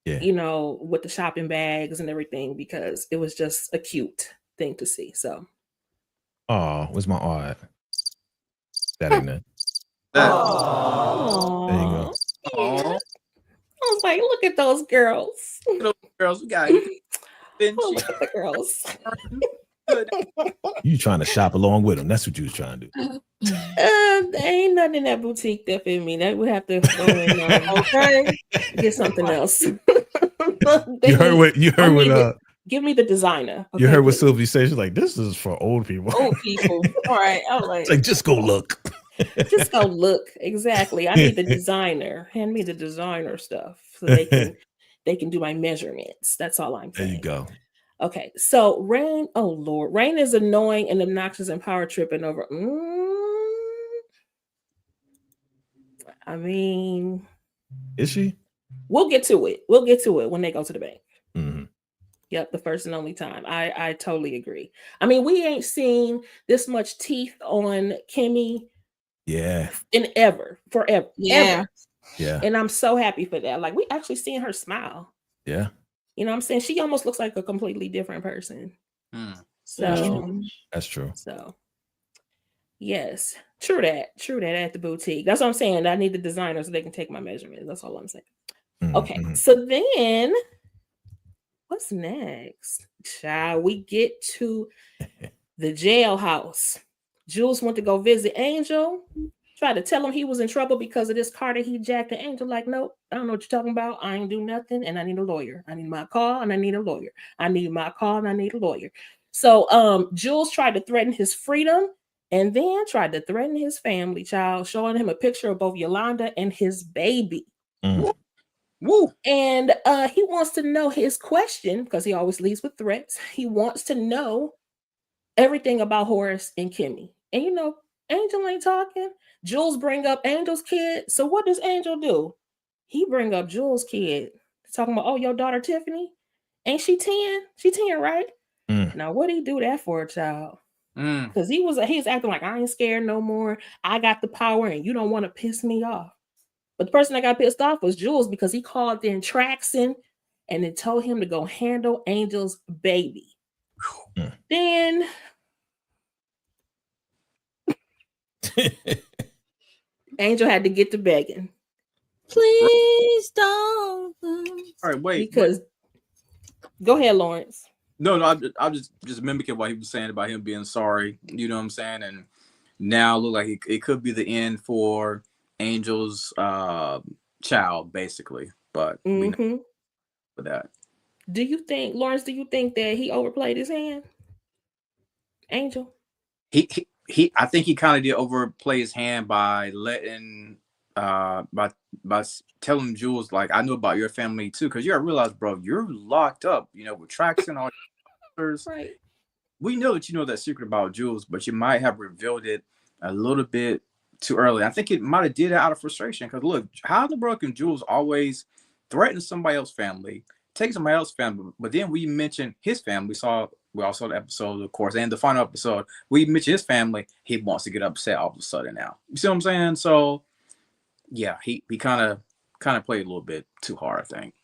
Yeah. you know, with the shopping bags and everything, because it was just acute thing to see. So Oh, where's my R at? That ain't it. oh, There you go. yeah. I was like, look at those girls. Girls, we got Oh, look at the girls. You trying to shop along with them. That's what you was trying to do. There ain't nothing in that boutique that fit me. That we have to go and Okay. get something else. You heard what Give me the designer. you okay, heard what please. Sylvie said. She's like, this is for old people. Old people. All right. I was like, It's like, just go look. Just go look. Exactly. I need the designer. Hand me the designer stuff so they can do my measurements. That's all I'm There saying. you go. Okay. So Rain, oh Lord, Rain is annoying and obnoxious and power tripping over. I mean, Is she? we'll get to it. We'll get to it when they go to the bank. Mhm. Yep, the first and only time. I totally agree. I mean, we ain't seen this much teeth on Kimmy Yeah. forever. yeah. Ever. Yeah. And I'm so happy for that. Like, we actually seeing her smile. Yeah. You know what I'm saying? She almost looks like a completely different person. Hmm. That's So, true. That's true. so yes, true that at the boutique. That's what I'm saying. I need the designer so they can take my measurements. That's all I'm saying. Okay, Mhm. so then what's next? Child, we get to the jailhouse. Jules went to go visit Angel. Tried to tell him he was in trouble because of this car that he jacked. And Angel like, nope, I don't know what you're talking about. I ain't do nothing, and I need a lawyer. I need my car, and I need a lawyer. I need my car, and I need a lawyer. So Jules tried to threaten his freedom and then tried to threaten his family, child, showing him a picture of both Yolanda and his baby. Mm. Woo. And he wants to know his question because he always leads with threats. He wants to know everything about Horace and Kimmy. And you know, Angel ain't talking. Jules bring up Angel's kid. So what does Angel do? He bring up Jules' kid. Talking about, oh, your daughter Tiffany? Ain't she 10? She 10, right? Mm. Now, what he do that for, child? Because he's acting like I ain't scared no more. I got the power and you don't want to piss me off. But the person that got pissed off was Jules because he called in Traxon and then told him to go handle Angel's baby. Mm. Then Angel had to get to begging. Please don't. All right, wait. Because go ahead, Lawrence. No, I'm just mimicking what he was saying about him being sorry. You know what I'm saying? And now look like it could be the end for Angel's child, basically. But we know for that. Do you think, Lawrence? Do you think that he overplayed his hand, Angel? He I think he kind of did overplay his hand by letting by telling Jules, like, I know about your family too, because you gotta realize, bro, you're locked up, you know, with Traxon, all others. Right. We know that you know that secret about Jules, but you might have revealed it a little bit too early. I think it might have did it out of frustration. Because look, how in the world can Jules always threaten somebody else's family, take somebody else's family, but then we mention his family. We all saw the episode, of course, and the final episode. We mention his family. He wants to get upset all of a sudden now. You see what I'm saying? So yeah, he kind of played a little bit too hard, I think.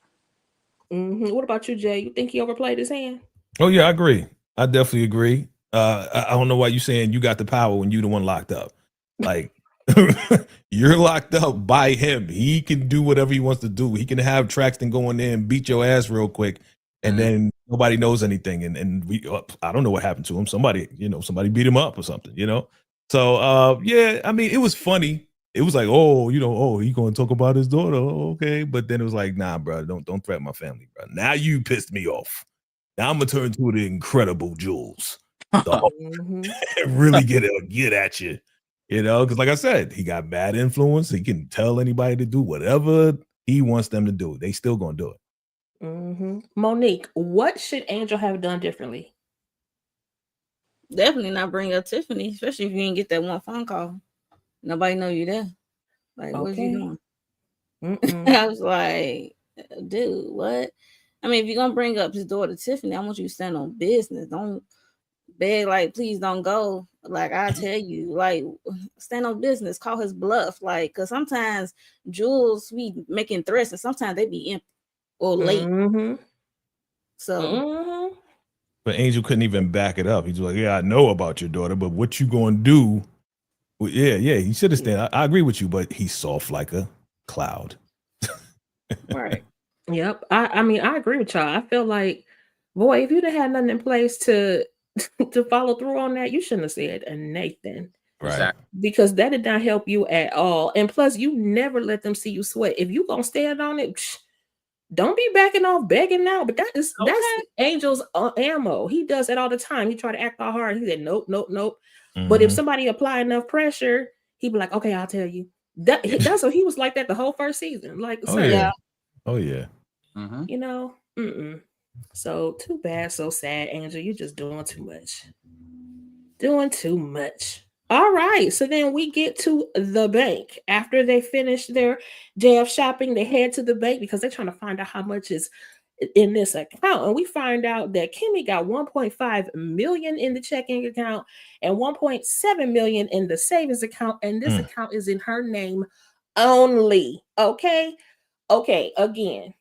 What about you, Jay? You think he overplayed his hand? Oh yeah, I agree. I definitely agree. I don't know why you saying you got the power when you the one locked up. Like you're locked up by him. He can do whatever he wants to do. He can have Traxton go in there and beat your ass real quick, and then nobody knows anything. And we, I don't know what happened to him. Somebody beat him up or something. So yeah, I mean, it was funny. It was like, he going to talk about his daughter. Oh, okay. But then it was like, nah, bro, don't threaten my family, bro. Now you pissed me off. Now I'm going to turn to the incredible Jules. Really get at you, because like I said, he got bad influence. He can tell anybody to do whatever he wants them to do. They still going to do it. Monique, what should Angel have done differently? Definitely not bring up Tiffany, especially if you didn't get that one phone call. Nobody know you there. Like, what's you doing? I was like, dude, what? I mean, if you're gonna bring up his daughter Tiffany, I want you to stand on business. Don't beg, like, please don't go. Like, I tell you, like, stand on business, call his bluff. Like, because sometimes Jules be making threats and sometimes they be empty or late. So But Angel couldn't even back it up. He's like, yeah, I know about your daughter, but what you gonna do? Well, yeah, he should have stand. I agree with you, but he's soft like a cloud. Right. Yep. I mean, I agree with y'all. I feel like, boy, if you'd have had nothing in place to to follow through on that, you shouldn't have said Nathan. Right. Exactly. Because that did not help you at all. And plus, you never let them see you sweat. If you gonna stand on it, don't be backing off, begging now. But that's Angel's ammo. He does it all the time. He try to act all hard. He said, nope. But if somebody apply enough pressure, he'd be like, okay, I'll tell you. That's what he was like that the whole first season. Like, Oh sir, yeah. Oh yeah. Mm-hmm. you know, so too bad, so sad, Angel. You're just doing too much. Doing too much. All right. So then we get to the bank. After they finish their day of shopping, they head to the bank because they're trying to find out how much is in this account. And we find out that Kimmy got 1.5 million in the checking account and 1.7 million in the savings account. And this account is in her name only. Okay. Again,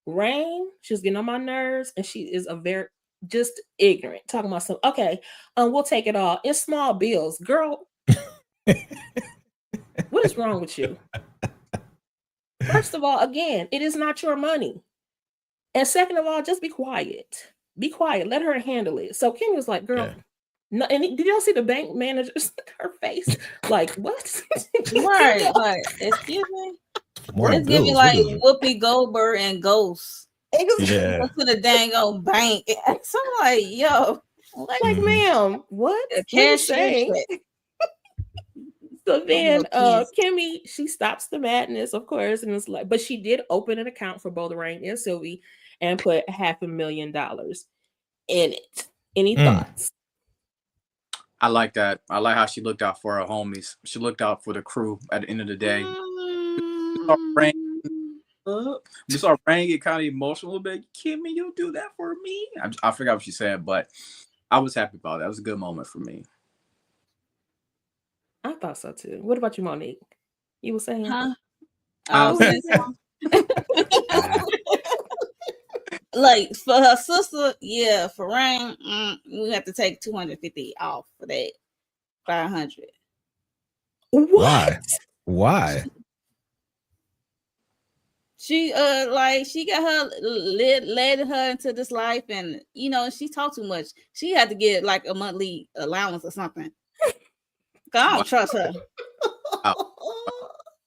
Rain, she's getting on my nerves, and she is a very just ignorant. Talking about some, okay, we'll take it all in small bills. Girl, what is wrong with you? First of all, again, it is not your money. And second of all, just be quiet. Be quiet. Let her handle it. So Kim was like, girl, no, and did y'all see the bank manager's her face? Like, what? Right, like, excuse me. More It's bills, giving what like is it? Whoopi Goldberg and Ghost. Yeah. Go to the dang old bank. So I'm like, yo, Like, ma'am, what? a What you cashier saying? check. So then kids. Kimmy, she stops the madness, of course, and it's like, but she did open an account for both Rain and Sylvie and put $500,000 in it. Any thoughts? I like that. I like how she looked out for her homies. She looked out for the crew at the end of the day. We saw Rain get kind of emotional a little bit. Kimmy, you do that for me? I forgot what she said, but I was happy about that. It was a good moment for me. I thought so too. What about you, Monique? You were saying? Huh? I I was was saying, like for her sister, yeah, for Rain, we have to take 250 off for that 500. What? Why? She like she got her led her into this life, and you know she talked too much. She had to get like a monthly allowance or something. 'Cause I don't trust her.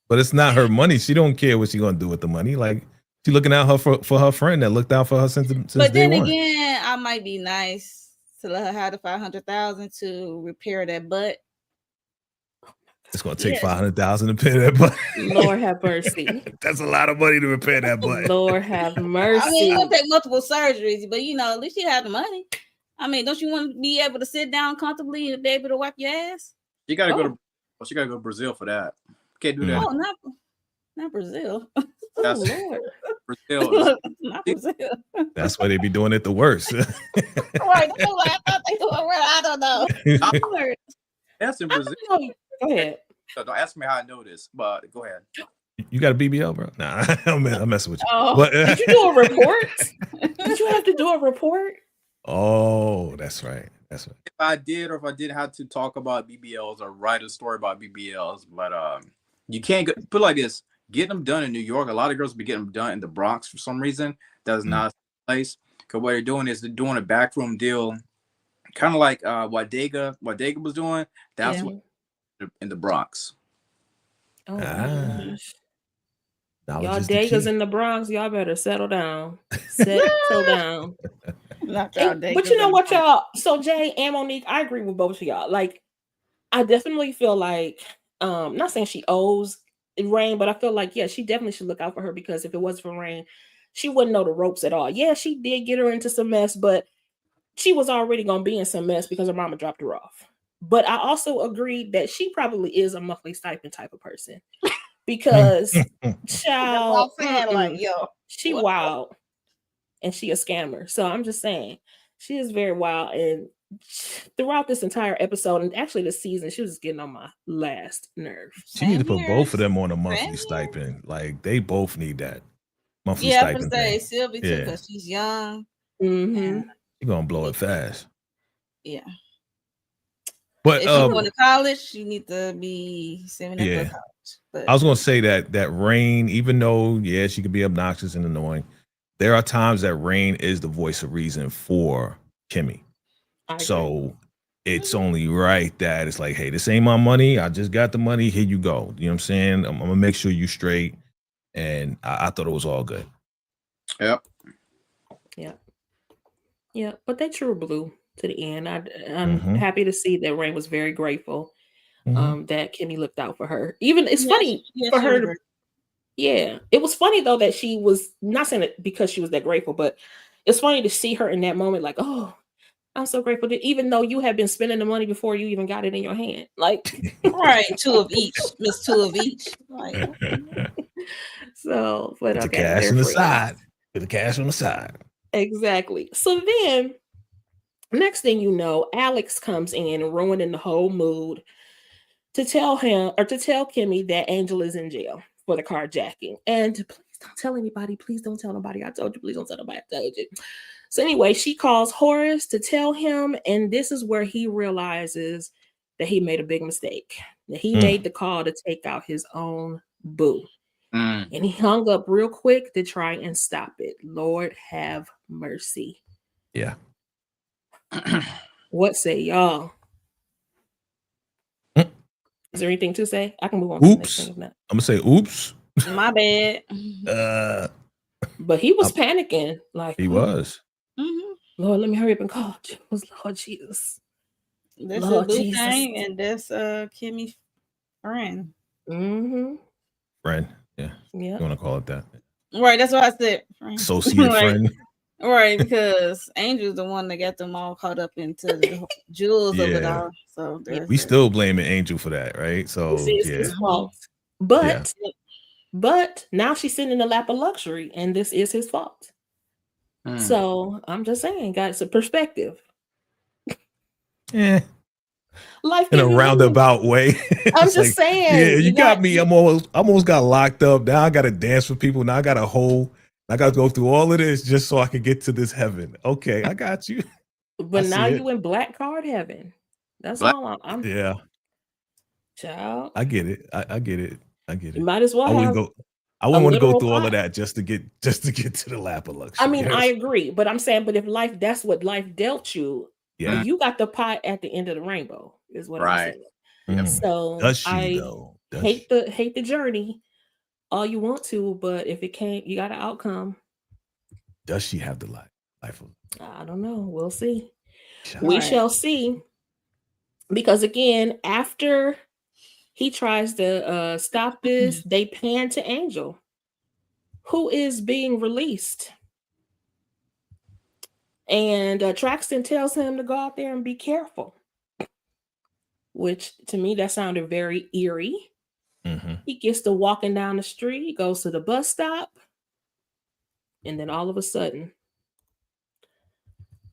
But it's not her money. She don't care what she gonna do with the money. Like she looking out for her friend that looked out for her since But day then one. again, I might be nice to let her have the 500,000 to repair that butt. It's gonna take Yes. 500,000 to pay that butt. Lord have mercy. That's a lot of money to repair that butt. Lord have I mean, mercy. it's gonna take multiple surgeries, but you know, at least you have the money. I mean, don't you want to be able to sit down comfortably and be able to wipe your ass? She gotta go to Brazil for that. Can't do that. Oh, not Brazil. Oh, That's Lord. Brazil. Not Brazil. That's why they be doing it the worst. Right. I thought they were, I don't know. Lord. That's in I Brazil. don't know. Go ahead. So don't ask me how I know this, but go ahead. You got a BBL, bro? Nah, I'm messing with you. Oh. But, Did you do a report? Did you have to do a report? oh, that's right. That's right. If I did, or if I didn't have to talk about BBLs or write a story about BBLs, but you can't put it like this. Getting them done in New York, a lot of girls be getting them done in the Bronx for some reason. That's not a place. Because what they're doing is they're doing a backroom deal, kind of like what Dega was doing. That's what in the Bronx. Oh my Ah. gosh. Knowledge Y'all is the Dagas key. in the Bronx, y'all better settle down. Settle down. Not y'all But you know what, y'all? So Jay and Monique, I agree with both of y'all. Like, I definitely feel like, not saying she owes Rain, but I feel like, yeah, she definitely should look out for her, because if it wasn't for Rain, she wouldn't know the ropes at all. Yeah, she did get her into some mess, but she was already gonna be in some mess because her mama dropped her off. But I also agreed that she probably is a monthly stipend type of person, because child, like, yo, she what? wild and she a scammer. So I'm just saying, she is very wild. And throughout this entire episode, and actually this season, she was just getting on my last nerve. She need to put Same both of here. them on a Same monthly here. stipend. Like they both need that monthly Yeah, I would stipend say thing. Sylvie too, Yeah. because she's young. Mm-hmm. And You're gonna blow it fast. Yeah. But If she's going to college, she need to be saving up Yeah. for college. But I was gonna say that Rain, even though she could be obnoxious and annoying, there are times that Rain is the voice of reason for Kimmy. I agree. So it's only right that it's like, hey, this ain't my money. I just got the money. Here you go. You know what I'm saying? I'm gonna make sure you straight. And I thought it was all good. Yep. Yeah, but they true blue to the end. I'm Mhm. happy to see that Rain was very grateful Mhm. that Kimmy looked out for her. Even it's Yeah, funny yeah, for she her was to, great. yeah, it was funny though that she was not saying it because she was that grateful, but it's funny to see her in that moment like, oh, I'm so grateful that even though you have been spending the money before you even got it in your hand. Like Right, 2 of each. Miss 2 of each. Like, so, but Put the okay, cash they're on the friends. side. Put the cash on the side. Exactly. So then next thing you know, Alex comes in ruining the whole mood to tell Kimmy that Angel is in jail for the carjacking. And please don't tell anybody. Please don't tell nobody. I told you. Please don't tell nobody. I told you. So anyway, she calls Horace to tell him, and this is where he realizes that he made a big mistake. That he made the call to take out his own boo. Mm. And he hung up real quick to try and stop it. Lord have mercy. Yeah. What say y'all? Mm. Is there anything to say? I can move on to the next Oops. thing if not. I'm gonna say oops. my bad. But he was panicking. Like He was. Mhm. Lord, let me hurry up and call. Lord Jesus. This Lord is Boo Jesus. thing, and that's Kimmy friend. Mm-hmm. Friend. Yeah. Yeah. You want to call it that? Right, that's what I said. Friend. Associate Right. friend. Right, because Angel's the one that got them all caught up into the jewels of it Yeah. all. So there's We still blaming Angel for that, right? So This is his yeah. fault. But now she's sitting in the lap of luxury, and this is his fault. Mm. So I'm just saying, guys, a perspective. Yeah. Life In a give you roundabout way. I'm It's just saying, yeah, you you got got- me. I'm almost got locked up. Now I gotta dance for people. Now I got I gotta go through all of this just so I can get to this heaven. Okay, I got you. But I now see you in black card heaven. That's Black- all I'm Yeah, child. I get it. I get it. I get You it. might as well I wouldn't have go. I wouldn't want to go literal through all pot. of that just to get to the lap of luxury. I mean, you know? I agree, but I'm saying, but if that's what life dealt you, Yeah. you got the pot at the end of the rainbow, is what I'm Right. saying. Mm. So Does she I though? Does hate she? the journey all you want to, but if it can't, you got an outcome. Does she have the life of? I don't know. We'll see. Shall We Right. shall see. Because again, after he tries to stop this, they pan to Angel, who is being released. And Traxton tells him to go out there and be careful. Which to me, that sounded very eerie. Mm-hmm. He gets to walking down the street, goes to the bus stop, and then all of a sudden,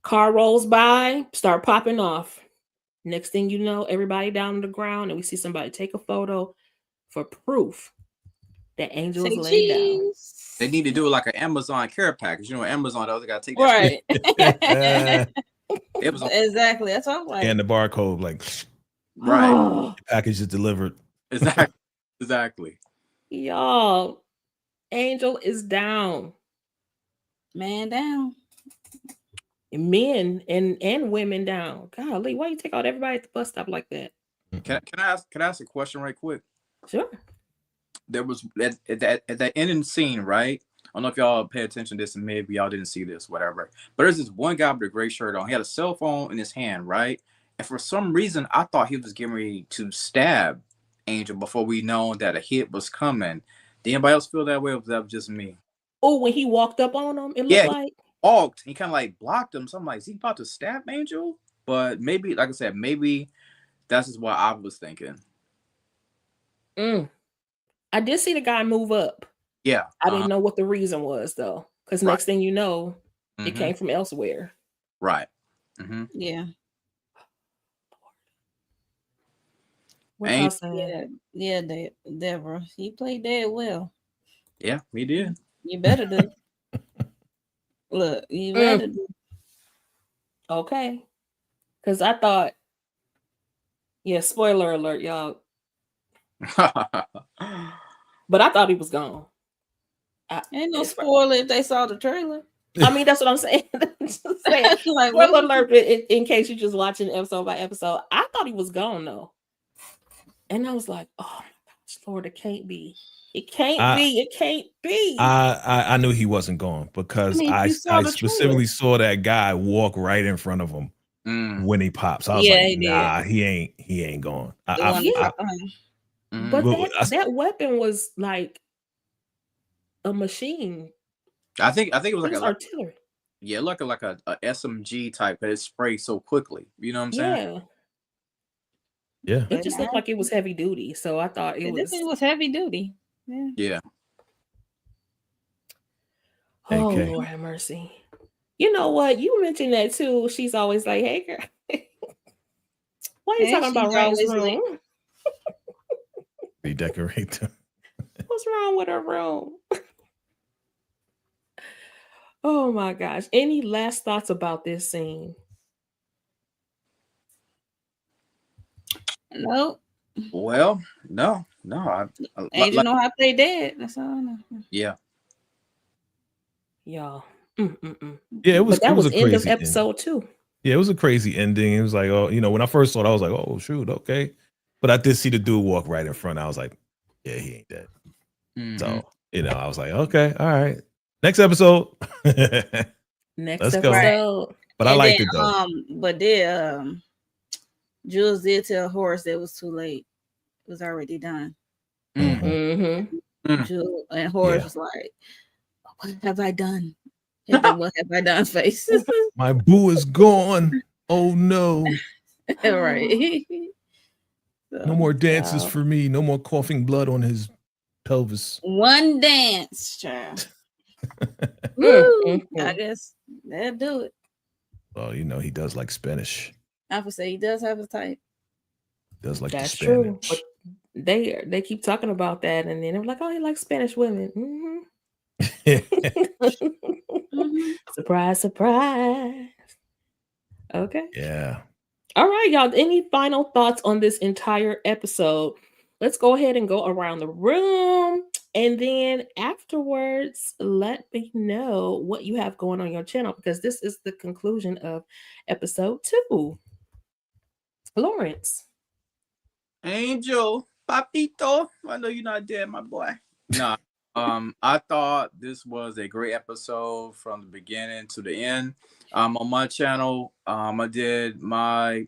car rolls by, start popping off. Next thing you know, everybody down on the ground, and we see somebody take a photo for proof that Angel is Say laid down. cheese. They need to do like an Amazon care package. You know, Amazon does. They gotta take that. Right. Amazon. Exactly. That's what I'm like. And the barcode, like, Right. Oh, package is delivered. Exactly. Exactly. y'all, Angel is down. Man down. Men and women down. Golly, why you take out everybody at the bus stop like that? Can I ask a question right quick? Sure. There was at that ending scene, right? I don't know if y'all pay attention to this, and maybe y'all didn't see this, whatever. But there's this one guy with a gray shirt on. He had a cell phone in his hand, right? And for some reason, I thought he was getting ready to stab Angel before we know that a hit was coming. Did anybody else feel that way, or was that just me? Oh, when he walked up on him, it looked like Walked. He kind of like blocked him. So I'm like, is he about to stab Angel? But maybe, like I said, maybe that's just what I was thinking. I did see the guy move up. Yeah. I didn't know what the reason was though, because Right. next thing you know, it Mhm. came from elsewhere. Right. Mm-hmm. Yeah. What Ain't- y'all saying? Yeah, Deborah. He played that well. Yeah, he did. You better do. Look, you better do. Okay. Because I thought, yeah, spoiler alert, y'all. But I thought he was gone. Ain't no It's- spoiler if they saw the trailer. I mean, that's what I'm saying. Just saying. Like, Spoiler what? alert, in case you're just watching episode by episode. I thought he was gone though. And I was like, oh my gosh, Lord, it can't be. It can't be. It can't be. I knew he wasn't gone because I mean, I you saw the specifically saw that guy walk right in front of him when he pops. I was Yeah, like, he did. nah, he ain't gone. The one Yeah. that popped on him. But Well, that weapon was like a machine. I think it was It like was a artillery. yeah, like a SMG type, but it sprays so quickly. You know what I'm saying? Yeah. yeah. It just looked like it was heavy duty. So I thought it This was. thing was heavy duty. Yeah. Yeah. Oh, Okay. Lord have mercy. You know what? You mentioned that too. She's always like, hey, girl. Why are you And talking about she's Ray's always like- room? Redecorate them. What's wrong with her room? Oh my gosh. Any last thoughts about this scene? Nope. Well, no. Angel know how to play dead. That's all I know. Yeah. Y'all. Yeah, it was. But that it was was a end of crazy ending. episode 2. Yeah, it was a crazy ending. It was like, oh, when I first saw it, I was like, oh shoot, okay. But I did see the dude walk right in front. I was like, yeah, he ain't dead. Mhm. So I was like, okay, all right. Next episode. Next Let's go. episode. But I And liked then, it though. But then Jules did tell Horace that it was too late. It was already done. Mm-hmm. Jules and Horace Yeah. was like, what have I done? And then what have I done face? My boo is gone. Oh no. Right. No more dances for me. No more coughing blood on his pelvis. One dance, child. Mm, Woo! mm, I mm. guess that'll do it. Well, he does like Spanish. I would say he does have a type. Does like That's the true. Spanish. But they keep talking about that, and then they're like, "Oh, he likes Spanish women." Mhm. Surprise, surprise. Okay. Yeah. All right, y'all. Any final thoughts on this entire episode? Let's go ahead and go around the room. And then afterwards, let me know what you have going on your channel, because this is the conclusion of episode 2. Lawrence. Angel, Papito. I know you're not dead, my boy. Nah. I thought this was a great episode from the beginning to the end. On my channel, I did my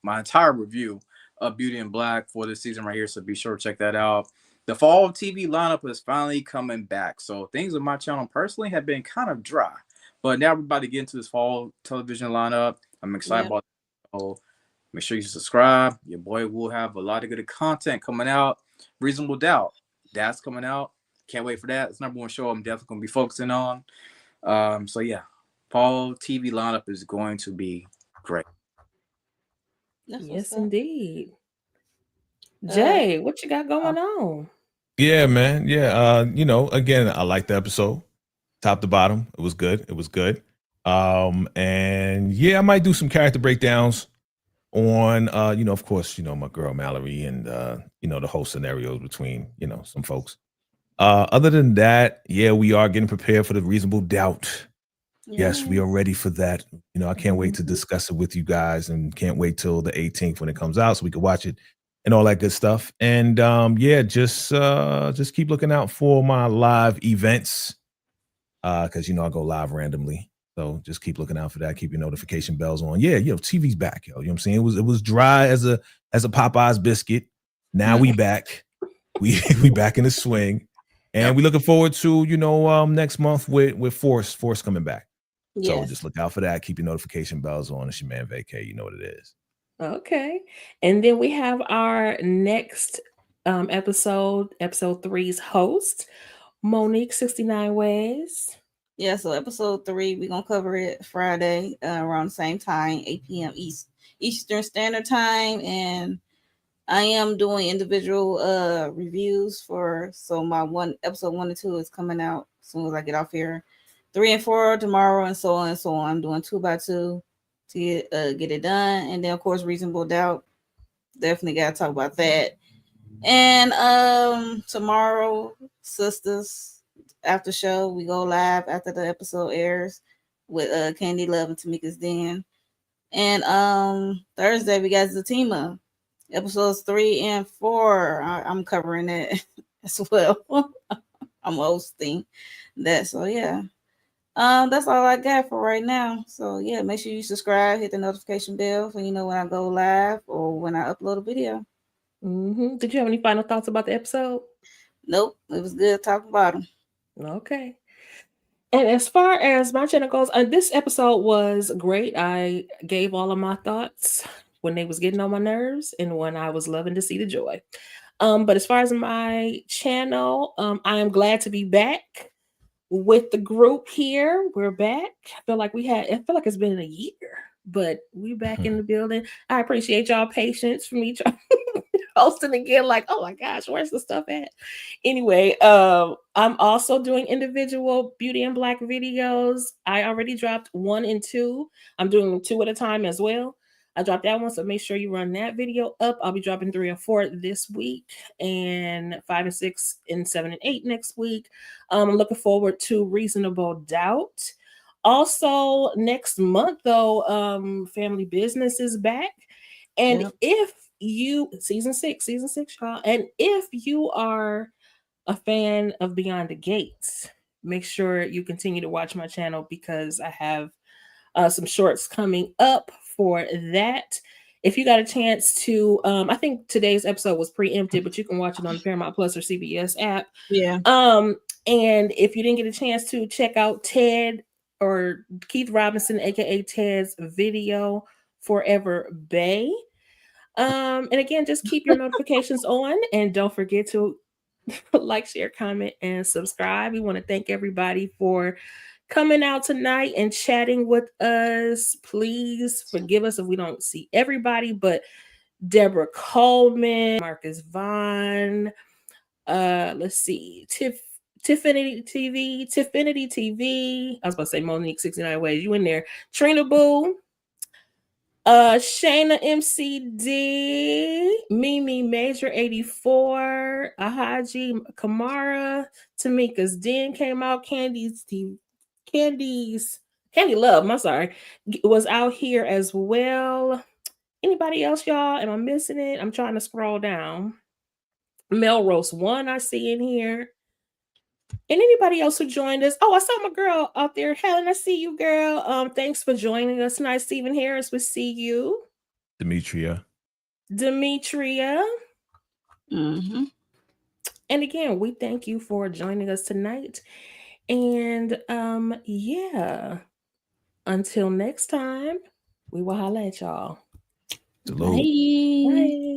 entire review of Beauty in Black for this season right here. So be sure to check that out. The fall TV lineup is finally coming back. So things on my channel personally have been kind of dry, but now we're about to get into this fall television lineup. I'm excited about it. So make sure you subscribe. Your boy will have a lot of good content coming out. Reasonable Doubt, that's coming out. Can't wait for that. It's #1 show I'm definitely going to be focusing on. So yeah, fall TV lineup is going to be great. That's Yes, what's up. indeed. Jay, what you got going on? Yeah, man. Yeah. Again, I liked the episode. Top to bottom. It was good. And yeah, I might do some character breakdowns on of course, my girl Mallory and the whole scenarios between, some folks. Other than that, yeah, we are getting prepared for the Reasonable Doubt. Yes, we are ready for that. I can't wait to discuss it with you guys, and can't wait till the 18th when it comes out so we can watch it and all that good stuff. And yeah, just keep looking out for my live events, because I go live randomly. So just keep looking out for that. Keep your notification bells on. Yeah, TV's back, yo. You know what I'm saying? It was dry as a Popeyes biscuit. Now we back. We back in the swing. And we're looking forward to, next month with Force coming back. So Yes. just look out for that. Keep your notification bells on. It's your man Vacay. You know what it is. Okay. And then we have our next episode 3's host, Monique 69 Ways. Yeah, so episode 3, we're gonna cover it Friday around the same time, 8 p.m. Eastern Standard Time. And I am doing individual reviews so my episode 1 and 2 is coming out as soon as I get off here. 3 and 4 tomorrow, and so on and so on. I'm doing 2 by 2. to get it done. And then of course Reasonable Doubt. Definitely gotta talk about that. And tomorrow, Sisters after show, we go live after the episode airs with Candy Love and Tamika's Den. And Thursday we got Zatima, episodes 3 and 4. I'm covering that as well. I'm hosting that, so yeah. That's all I got for right now. So yeah, make sure you subscribe, hit the notification bell so you know when I go live or when I upload a video. Did you have any final thoughts about the episode? Nope, it was good talking about them. Okay. And as far as my channel goes, this episode was great. I gave all of my thoughts when they was getting on my nerves and when I was loving to see the joy. But as far as my channel, I am glad to be back with the group here. We're back. I feel like it's been a year, but we're back in the building. I appreciate y'all patience for me hosting again. Like, oh my gosh, where's the stuff at? Anyway, I'm also doing individual Beauty and Black videos. I already dropped 1 and 2. I'm doing 2 at a time as well. I dropped that one, so make sure you run that video up. I'll be dropping 3 and 4 this week, and 5 and 6 and 7 and 8 next week. I'm looking forward to Reasonable Doubt. Also, next month, though, Family Business is back. And if you, season 6, y'all, and if you are a fan of Beyond the Gates, make sure you continue to watch my channel because I have some shorts coming up for that. If you got a chance to, I think today's episode was preempted, but you can watch it on the Paramount Plus or CBS app. Yeah. And if you didn't get a chance to check out Ted or Keith Robinson, aka Ted's video, Forever Bay. And again, just keep your notifications on and don't forget to like, share, comment, and subscribe. We want to thank everybody for coming out tonight and chatting with us. Please forgive us if we don't see everybody, but Deborah Coleman, Marcus Vaughn, let's see, Tiffany TV. I was about to say Monique 69 Ways. You in there? Trina Boo. Shayna MCD, Mimi Major 84, Ahaji Kamara, Tamika's Den came out, Candy Love, I'm sorry, was out here as well. Anybody else, y'all? Am I missing it? I'm trying to scroll down. Melrose 1, I see in here. And anybody else who joined us. Oh, I saw my girl out there. Helen, I see you, girl. Thanks for joining us tonight. Stephen Harris, we see you. Demetria. And again, we thank you for joining us tonight. And yeah, until next time, we will holla at y'all. Salute. Bye. Bye.